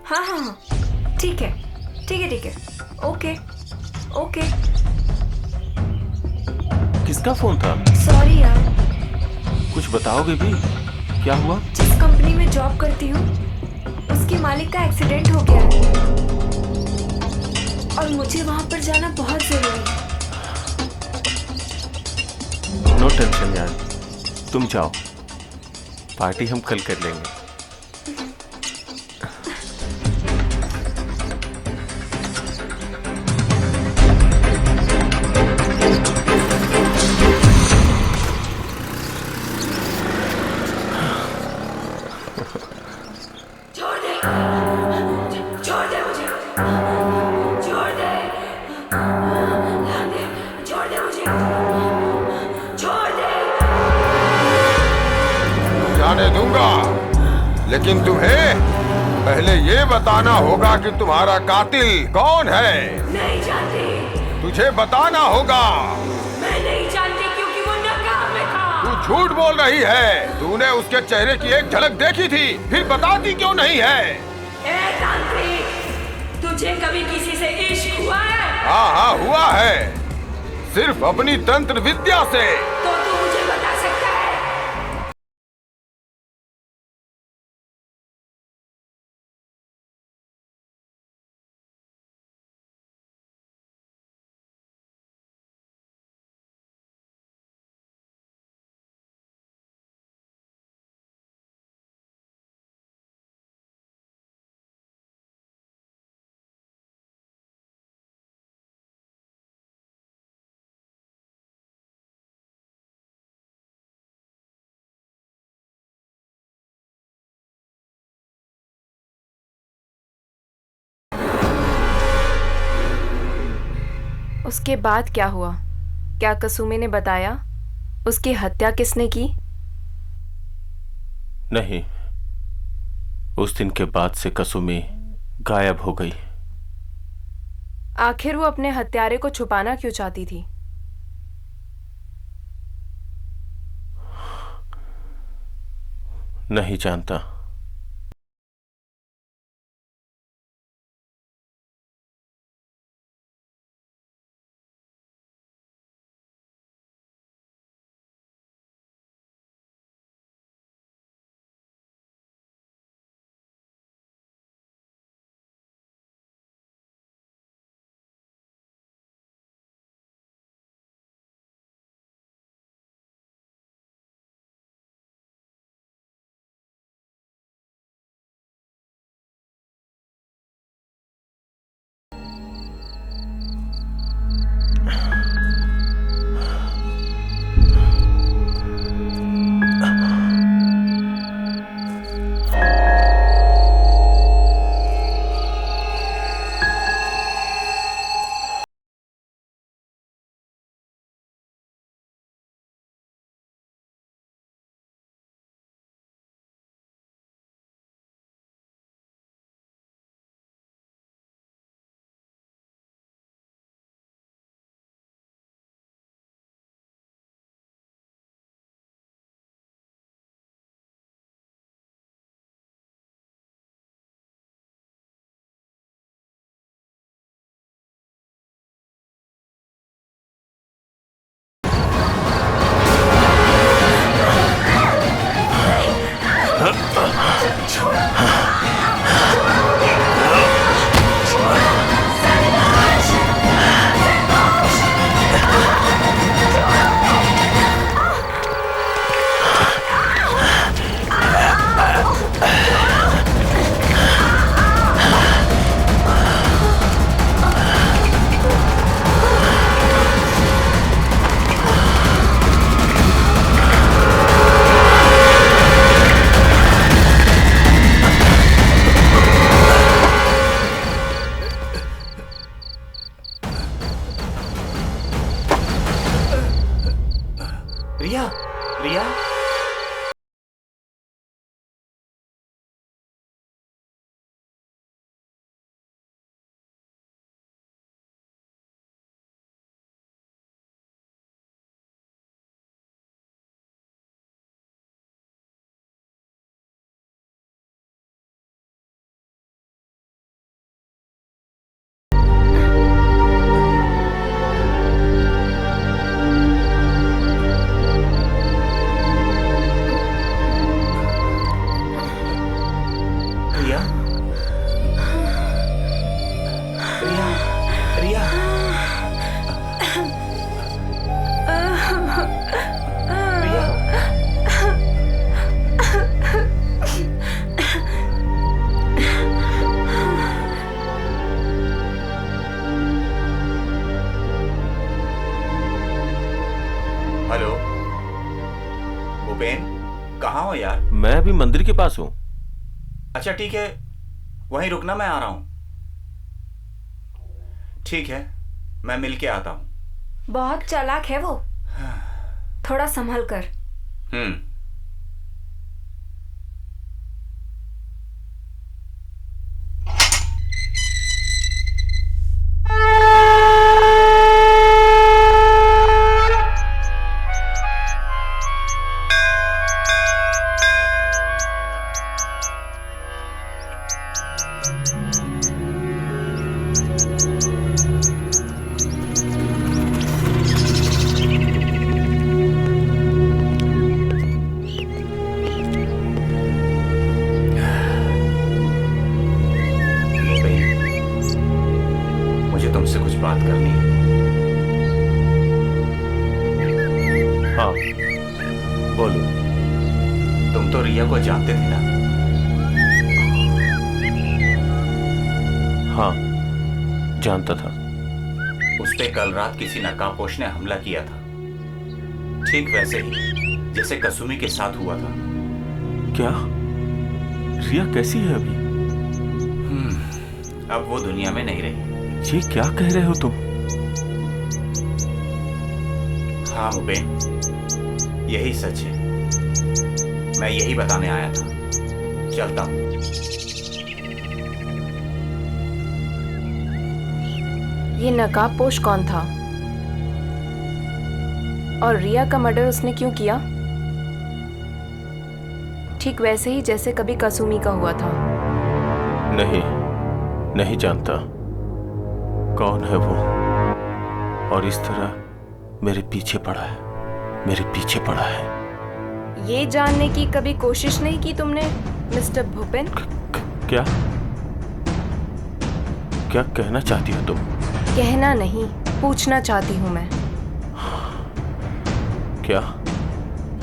हाँ हाँ हाँ, ठीक है ठीक है ठीक है। Okay okay. किसका फोन था? सॉरी यार। कुछ बताओगे भी? क्या हुआ? जिस कंपनी में जॉब करती हूँ उसके मालिक का एक्सीडेंट हो गया है और मुझे वहां पर जाना बहुत जरूरी है। नो टेंशन यार, तुम जाओ। पार्टी हम कल कर लेंगे। जाने दूंगा, लेकिन तुम्हें पहले ये बताना होगा कि तुम्हारा कातिल कौन है। नहीं जानती। तुझे बताना होगा। मैं नहीं जानती क्योंकि वो नकाब में था। तू झूठ बोल रही है। तूने उसके चेहरे की एक झलक देखी थी, फिर बताती क्यों नहीं है? ए तांत्रिक, तुझे कभी किसी से इश्क हुआ है? हाँ हाँ हुआ है, सिर्फ अपनी तंत्र विद्या से। तो तू मुझे बता सकता है? उसके बाद क्या हुआ? क्या कसुमे ने बताया उसकी हत्या किसने की? नहीं, उस दिन के बाद से कसुमे गायब हो गई। आखिर वो अपने हत्यारे को छुपाना क्यों चाहती थी? नहीं जानता। रिया, रिया, रिया, रिया, रिया, रिया, हेलो भूपेन, कहाँ हो यार? मैं अभी मंदिर के पास हूं। अच्छा ठीक है, वहीं रुकना, मैं आ रहा हूं। ठीक है, मैं मिल के आता हूं। बहुत चालाक है वो, थोड़ा संभल कर। मुझे तुमसे कुछ बात करनी है। हाँ, बोलो। तुम तो रिया को जानते थे ना? हाँ, जानता था। उस पे कल रात किसी नकाबपोश ने हमला किया था, ठीक वैसे ही जैसे कसुमी के साथ हुआ था। क्या? रिया कैसी है अभी? अब वो दुनिया में नहीं रही। ये क्या कह रहे हो तुम? हाँ भूपेन, यही सच है। मैं यही बताने आया था। चलता हूँ। ये नकाबपोश कौन था? और रिया का मर्डर उसने क्यों किया? ठीक वैसे ही जैसे कभी कसुमी का हुआ था। नहीं जानता कौन है वो, और इस तरह मेरे पीछे पड़ा है। ये जानने की कभी कोशिश नहीं की तुमने मिस्टर भूपेन? क्या कहना चाहती हो तुम? कहना नहीं, पूछना चाहती हूँ मैं। क्या?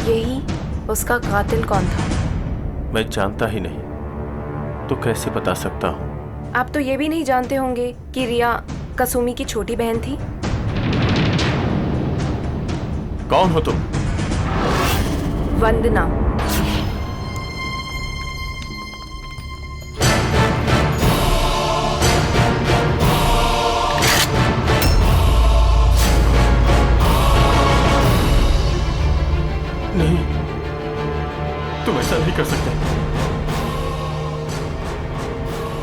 यही उसका कातिल कौन था? मैं जानता ही नहीं, तो कैसे बता सकता हूँ? आप तो ये भी नहीं जानते होंगे कि रिया कसुमी की छोटी बहन थी। कौन हो तुम? वंदना। नहीं, तुम ऐसा नहीं कर सकते।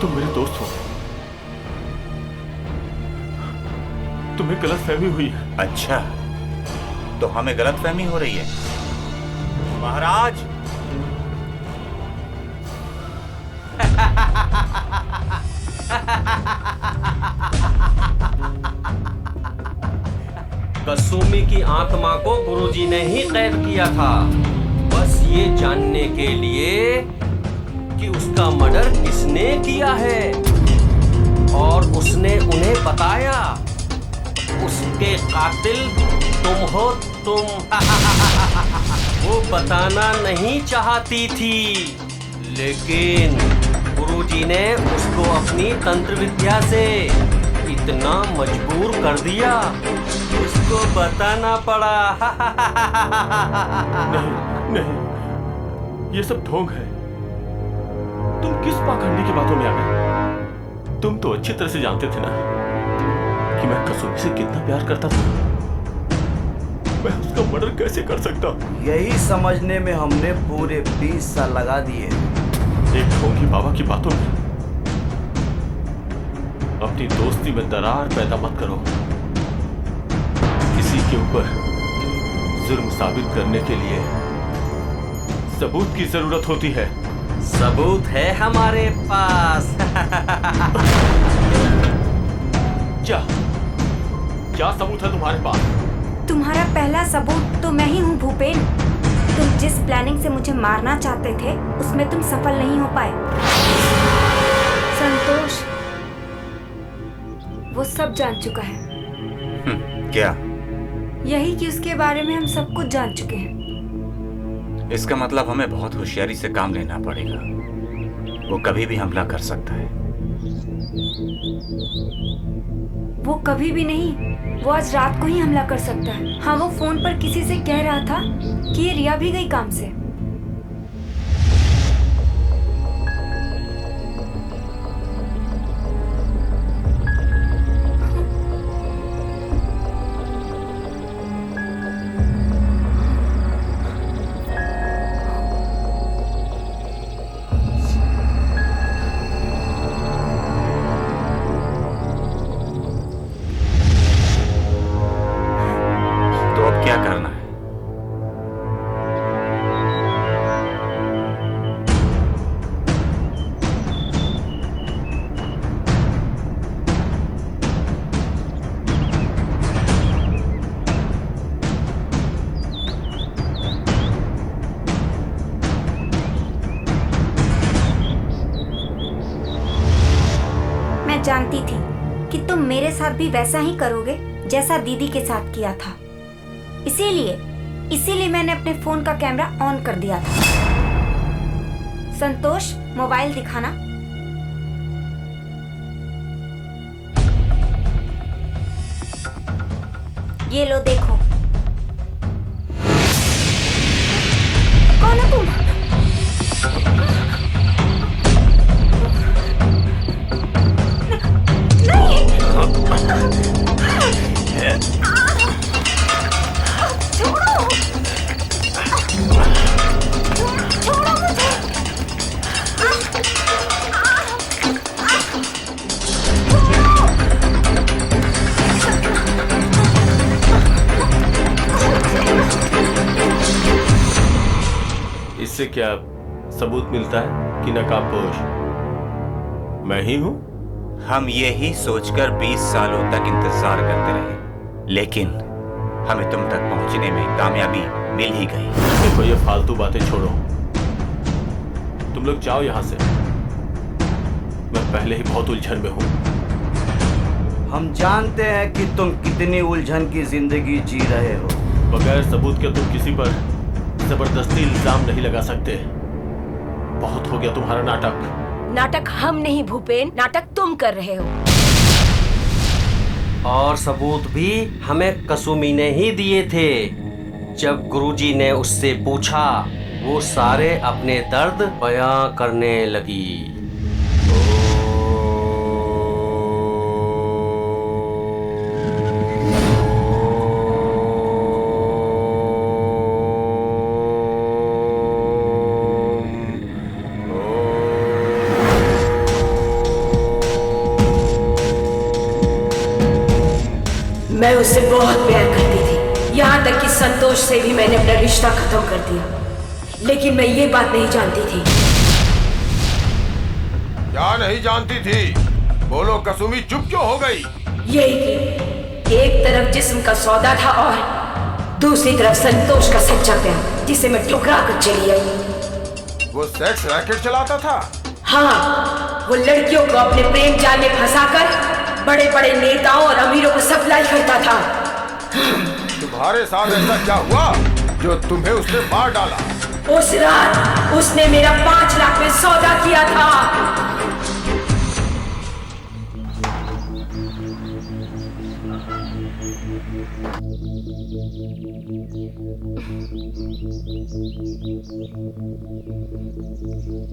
तुम मेरे दोस्त हो। तुम्हें गलतफहमी हुई है। अच्छा, तो हमें गलतफहमी हो रही है। महाराज, कसुमी की आत्मा को गुरुजी ने ही कैद किया था, बस ये जानने के लिए कि उसका मर्डर किसने किया है। और उसने उन्हें बताया उसके कातिल तुम हो। वो बताना नहीं चाहती थी, लेकिन गुरुजी ने उसको अपनी तंत्र विद्या से इतना मजबूर कर दिया, उसको बताना पड़ा। नहीं, ये सब ढोंग है। तुम किस पाखंडी की बातों में आ गए? तुम तो अच्छी तरह से जानते थे ना कि मैं कसुमी से कितना प्यार करता था। मैं उसका मर्डर कैसे कर सकता? यही समझने में हमने पूरे 20 साल लगा दिए। एक ढोंगी बाबा की बातों में अपनी दोस्ती में दरार पैदा मत करो। किसी के ऊपर जुर्म साबित करने के लिए सबूत की जरूरत होती है। सबूत है हमारे पास। क्या सबूत है तुम्हारे पास? तुम्हारा पहला सबूत तो मैं ही हूँ भूपेन। तुम जिस प्लानिंग से मुझे मारना चाहते थे उसमें तुम सफल नहीं हो पाए। संतोष वो सब जान चुका है। क्या? यही कि उसके बारे में हम सब कुछ जान चुके हैं। इसका मतलब हमें बहुत होशियारी से काम लेना पड़ेगा। वो कभी भी हमला कर सकता है। वो कभी भी नहीं, वो आज रात को ही हमला कर सकता है। हाँ, वो फोन पर किसी से कह रहा था कि ये रिया भी गई काम से। क्या करना है? मैं जानती थी कि तुम मेरे साथ भी वैसा ही करोगे जैसा दीदी के साथ किया था। इसीलिए मैंने अपने फोन का कैमरा ऑन कर दिया था। संतोष, मोबाइल दिखाना। ये लो, देखो। कौन हो तुम? नहीं। क्या सबूत मिलता है कि नकाबपोश मैं ही हूं? हम यही सोचकर 20 सालों तक इंतजार करते रहे, लेकिन हमें तुम तक पहुंचने में कामयाबी मिल ही गई। देखो ये फालतू बातें छोड़ो, तुम लोग जाओ यहां से। मैं पहले ही बहुत उलझन में हूं। हम जानते हैं कि तुम कितनी उलझन की जिंदगी जी रहे हो। बगैर सबूत के तुम किसी पर जबरदस्ती इल्जाम नहीं लगा सकते। बहुत हो गया तुम्हारा नाटक। नाटक हम नहीं भूपेन, नाटक तुम कर रहे हो। और सबूत भी हमें कसुमी ने ही दिए थे। जब गुरुजी ने उससे पूछा, वो सारे अपने दर्द बयां करने लगी। मैं उससे बहुत प्यार करती थी, यहाँ तक कि संतोष से भी मैंने अपना रिश्ता खत्म कर दिया। लेकिन मैं ये बात नहीं जानती थी। क्या नहीं जानती थी? बोलो कसुमी, चुप क्यों हो गई? यही कि एक तरफ जिस्म का सौदा था और दूसरी तरफ संतोष का सच्चा प्यार, जिसे मैं ठुकरा कर चली आई। वो सेक्स रैकेट चलाता था? हाँ, वो लड़कियों को अपने प्रेम जाल में फंसाकर बड़े बड़े नेताओं और अमीरों को सप्लाई करता था। तुम्हारे साथ ऐसा क्या हुआ जो तुम्हें उसने मार डाला? उस रात उसने मेरा 5 लाख में सौदा किया था।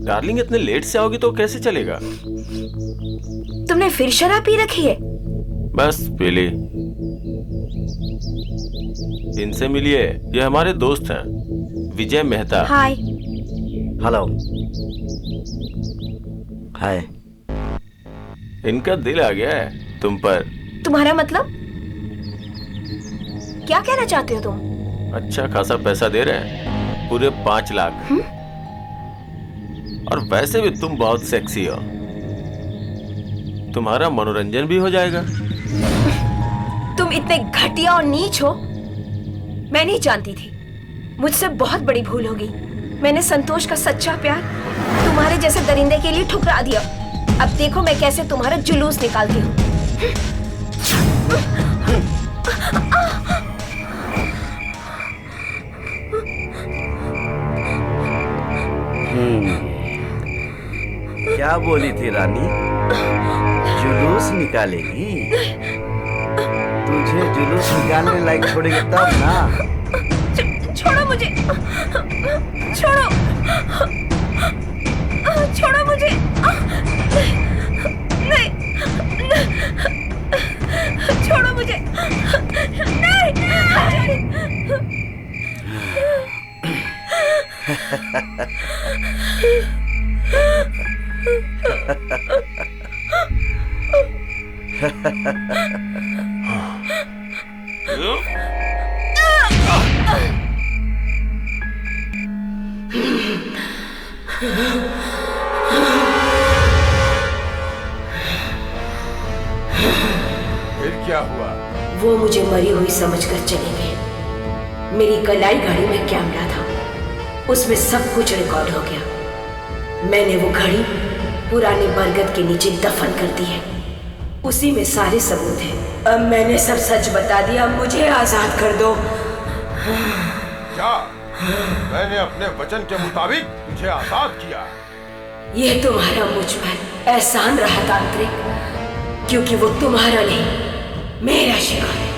डार्लिंग, इतने लेट से आओगी तो कैसे चलेगा? तुमने फिर शराब पी रखी है? बस पी ली। इनसे मिलिए, ये हमारे दोस्त हैं, विजय मेहता। हाय। हेलो। हाय। इनका दिल आ गया है तुम पर। तुम्हारा मतलब? क्या कहना चाहते हो तुम? अच्छा खासा पैसा दे रहे हैं, पूरे 5 लाख। और वैसे भी तुम बहुत सेक्सी हो, तुम्हारा मनोरंजन भी हो जाएगा। तुम इतने घटिया और नीच हो, मैं नहीं जानती थी। मुझसे बहुत बड़ी भूल होगी। मैंने संतोष का सच्चा प्यार तुम्हारे जैसे दरिंदे के लिए ठुकरा दिया। अब देखो मैं कैसे तुम्हारा जुलूस निकालती हूँ। क्या बोली थी रानी? जुलूस निकालेगी? तुझे जुलूस निकालने लायक छोड़ेगी तब ना। छोड़ो मुझे, छोड़ो, छोड़ो मुझे, नहीं, छोड़ो मुझे, फिर क्या हुआ? वो मुझे मरी हुई समझकर चले गए। मेरी कलाई घड़ी में कैमरा था, उसमें सब कुछ रिकॉर्ड हो गया। मैंने वो घड़ी पुराने बरगद के नीचे दफन कर दी है। उसी में सारे सबूत हैं। अब मैंने सब सच बता दिया, मुझे आजाद कर दो। क्या मैंने अपने वचन के मुताबिक तुझे आजाद किया? ये तुम्हारा मुझ पर एहसान रहा तांत्रिक, क्योंकि वो तुम्हारा नहीं मेरा शिकार है।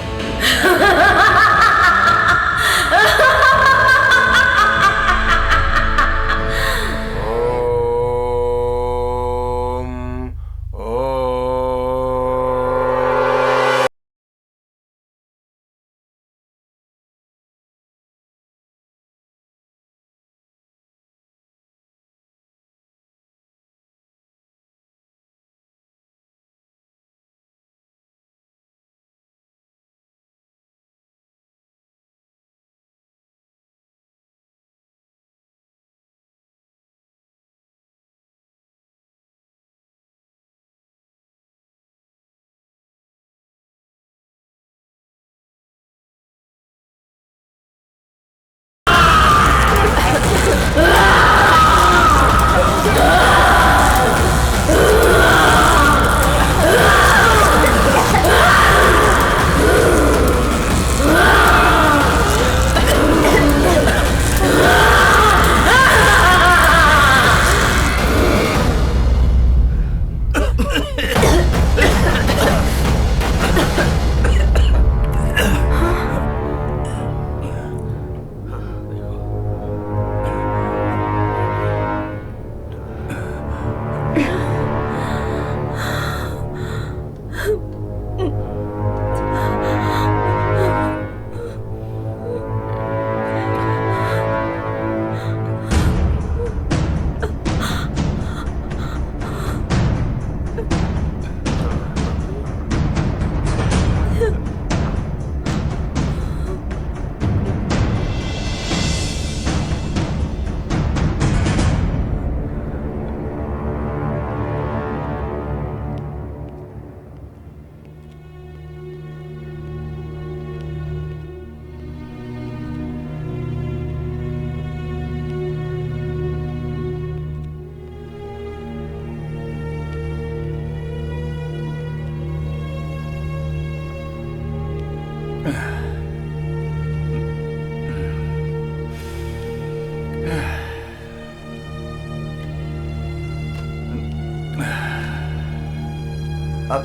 अब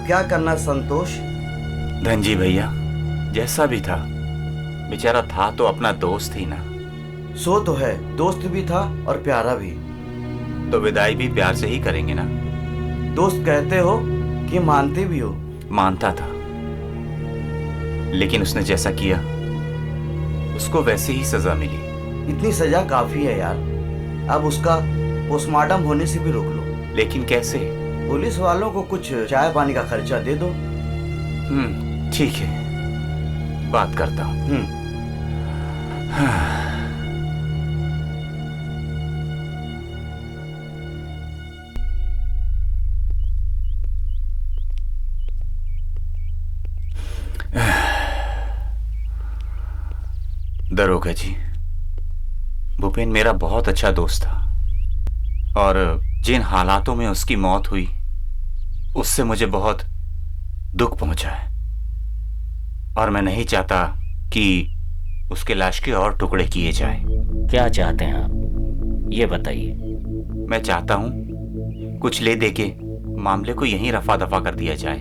क्या करना संतोष? धनजी भैया, जैसा भी था, बेचारा था तो अपना दोस्त ही ना। सो तो है, दोस्त भी था और प्यारा भी। तो विदाई भी प्यार से ही करेंगे ना। दोस्त कहते हो कि मानते भी हो? मानता था, लेकिन उसने जैसा किया उसको वैसी ही सजा मिली। इतनी सजा काफी है यार। अब उसका पोस्टमार्टम होने से भी रोक लो। लेकिन कैसे? पुलिस वालों को कुछ चाय पानी का खर्चा दे दो। ठीक है, बात करता हूँ। दरोगा जी, भूपेन मेरा बहुत अच्छा दोस्त था और जिन हालातों में उसकी मौत हुई उससे मुझे बहुत दुख पहुंचा है और मैं नहीं चाहता कि उसके लाश के और टुकड़े किए जाएं। क्या चाहते हैं आप, ये बताइए। मैं चाहता हूं कुछ ले दे के मामले को यहीं रफा दफा कर दिया जाए।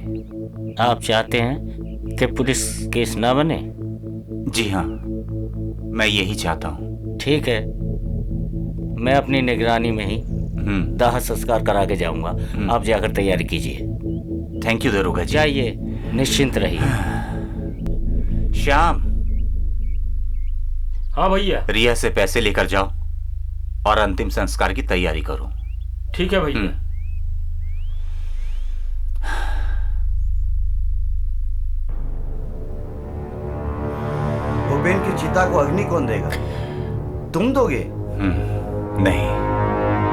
आप चाहते हैं कि पुलिस केस ना बने? जी हाँ, मैं यही चाहता हूँ। ठीक है, मैं अपनी निगरानी में ही दाह संस्कार करा के जाऊंगा। आप जाकर तैयारी कीजिए। थैंक यू दरोगा जी। जाइए, निश्चिंत रहिए। श्याम। हाँ भैया। रिया से पैसे लेकर जाओ और अंतिम संस्कार की तैयारी करो। ठीक है भैया। भूपेन की चिता को अग्नि कौन देगा? तुम दोगे? नहीं।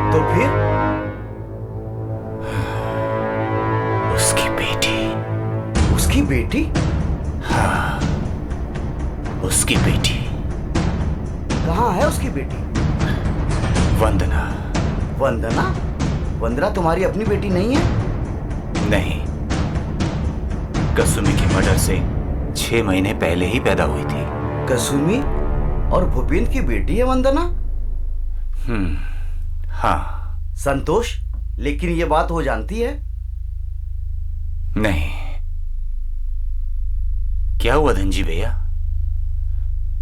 तो फिर? उसकी बेटी। उसकी बेटी? हाँ, उसकी बेटी। कहाँ है उसकी बेटी? वंदना। वंदना? वंदना तुम्हारी अपनी बेटी नहीं है? नहीं, कसुमी की मर्डर से 6 महीने पहले ही पैदा हुई थी। कसुमी और भूपेन की बेटी है वंदना? हाँ। संतोष, लेकिन ये बात वो जानती है? नहीं। क्या हुआ धनजी भैया,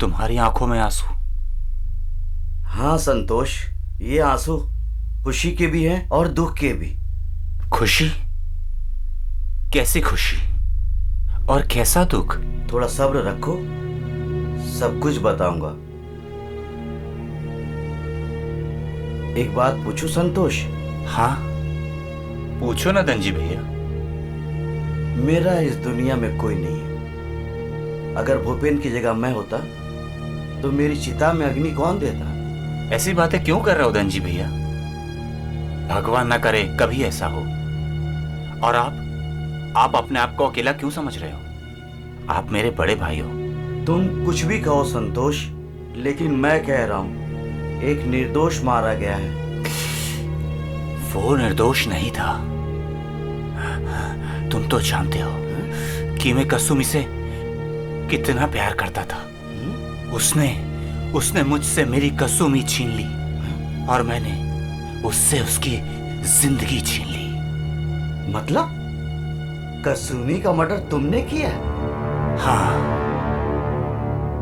तुम्हारी आंखों में आंसू? हाँ संतोष, ये आंसू खुशी के भी हैं और दुख के भी। खुशी? कैसी खुशी और कैसा दुख? थोड़ा सब्र रखो, सब कुछ बताऊंगा। एक बात पूछूं संतोष? हाँ, पूछो ना धनजी भैया। मेरा इस दुनिया में कोई नहीं है। अगर भूपेन की जगह मैं होता तो मेरी चिता में अग्नि कौन देता? ऐसी बातें क्यों कर रहे हो धनजी भैया? भगवान ना करे कभी ऐसा हो। और आप अपने आप को अकेला क्यों समझ रहे हो? आप मेरे बड़े भाई हो। तुम कुछ भी कहो संतोष, लेकिन मैं कह रहा हूं एक निर्दोष मारा गया है। वो निर्दोष नहीं था। तुम तो जानते हो कि मैं कसुमी से कितना प्यार करता था। उसने मुझसे मेरी कसुमी छीन ली और मैंने उससे उसकी जिंदगी छीन ली। मतलब कसुमी का मर्डर तुमने किया? हाँ,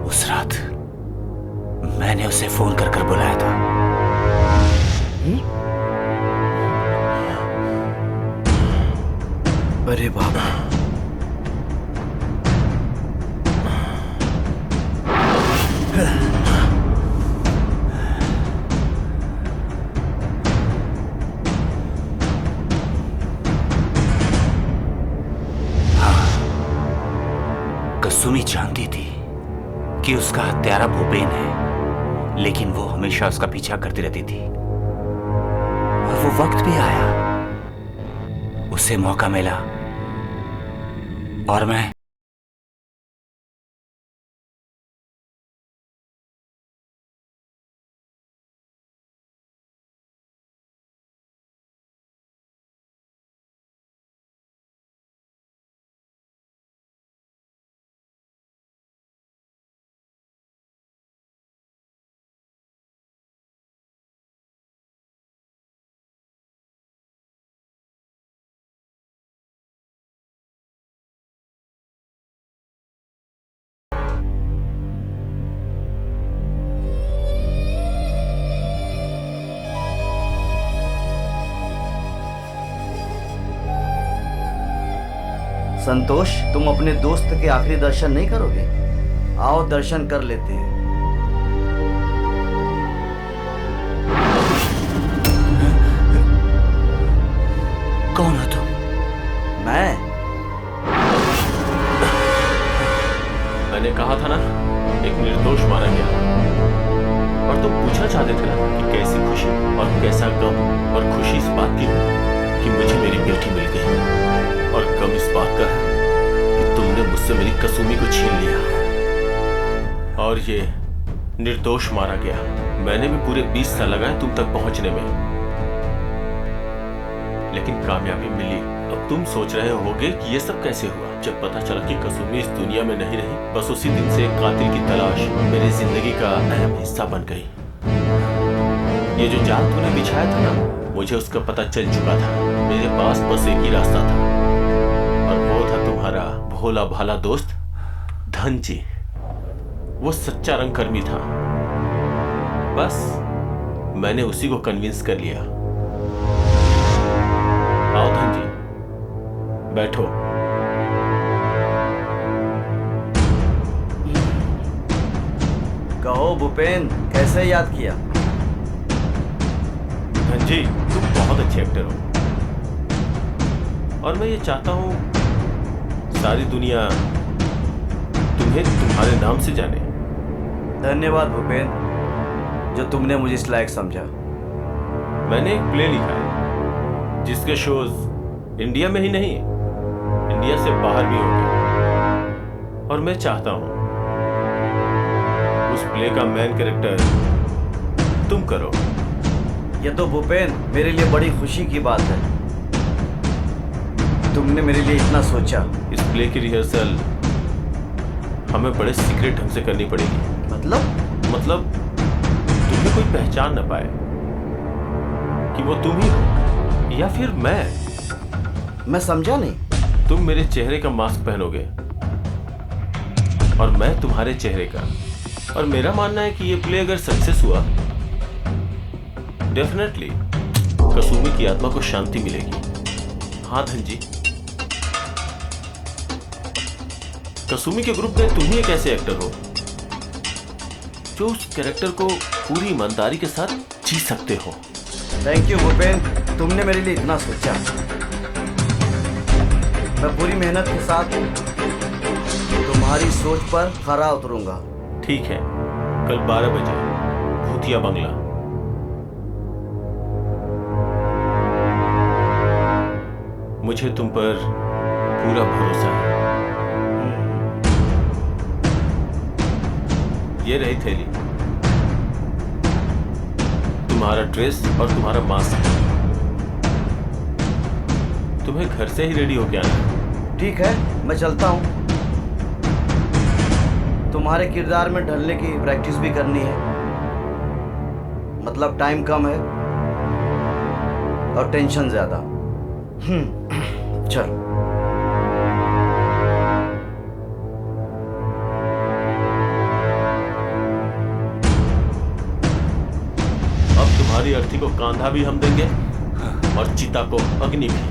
उस रात मैंने उसे फोन कर बुलाया था। अरे बाबा, कसुमी जानती थी कि उसका हत्यारा भूपेन है, लेकिन वो हमेशा उसका पीछा करती रहती थी। और वो वक्त भी आया, उसे मौका मिला और मैं संतोष, तुम अपने दोस्त के आखिरी दर्शन नहीं करोगे? आओ दर्शन कर लेते हैं। कौन हो तुम? मैंने कहा था ना, एक निर्दोष मारा गया। और तुम पूछना चाहते थे ना कि कैसी खुशी और कैसा गम। और खुशी इस बात की कि मुझे मेरी बेटी मिल गई, और गम इस बात का है कि तुमने मुझसे मेरी कसूमी को छीन लिया और ये निर्दोष मारा गया। मैंने भी पूरे 20 साल लगाए तुम तक पहुंचने में, लेकिन कामयाबी मिली। अब तुम सोच रहे होगे कि ये सब कैसे हुआ। जब पता चला कि कसूमी इस दुनिया में नहीं रही, बस उसी दिन से एक कातिल की तलाश मेरी जिंदगी का अहम हिस्सा बन गई। ये जो जाल तूने बिछाया था ना, मुझे उसका पता चल चुका था। मेरे पास बस एक ही रास्ता था, और वो था तुम्हारा भोला भाला दोस्त धन जी। वो सच्चा रंगकर्मी था। बस मैंने उसी को कन्विंस कर लिया। आओ धन जी, बैठो। कहो भूपेन, कैसे याद किया? धन जी, तुम बहुत अच्छे एक्टर हो, और मैं ये चाहता हूं सारी दुनिया तुम्हें तुम्हारे नाम से जाने। धन्यवाद भूपेन, जो तुमने मुझे इस लायक समझा। मैंने एक प्ले लिखा है जिसके शोज इंडिया में ही नहीं, इंडिया से बाहर भी होंगे, और मैं चाहता हूं उस प्ले का मेन कैरेक्टर तुम करो। ये तो भूपेन मेरे लिए बड़ी खुशी की बात है, तुमने मेरे लिए इतना सोचा। इस प्ले की रिहर्सल हमें बड़े सीक्रेट ढंग से करनी पड़ेगी। मतलब तुम्हें कोई पहचान न पाए कि वो तुम ही हो या फिर मैं समझा नहीं। तुम मेरे चेहरे का मास्क पहनोगे और मैं तुम्हारे चेहरे का। और मेरा मानना है कि ये प्ले अगर सक्सेस हुआ, डेफिनेटली कसूमी की आत्मा को शांति मिलेगी। हाँ धन जी, कसूमी के ग्रुप में तुम ही एक ऐसे एक्टर हो जो उस कैरेक्टर को पूरी ईमानदारी के साथ जी सकते हो। थैंक यू भूपेन, तुमने मेरे लिए इतना सोचा। मैं पूरी मेहनत के साथ तुम्हारी सोच पर खरा उतरूंगा। ठीक है, कल 12 बजे भूतिया बंगला। मुझे तुम पर पूरा भरोसा है। ये रही थैली, तुम्हारा ड्रेस और तुम्हारा मास्क। तुम्हें घर से ही रेडी होके आना। ठीक है, मैं चलता हूँ। तुम्हारे किरदार में ढलने की प्रैक्टिस भी करनी है, मतलब टाइम कम है और टेंशन ज्यादा। चल। अब तुम्हारी अर्थी को कांधा भी हम देंगे और चिता को अग्नि भी।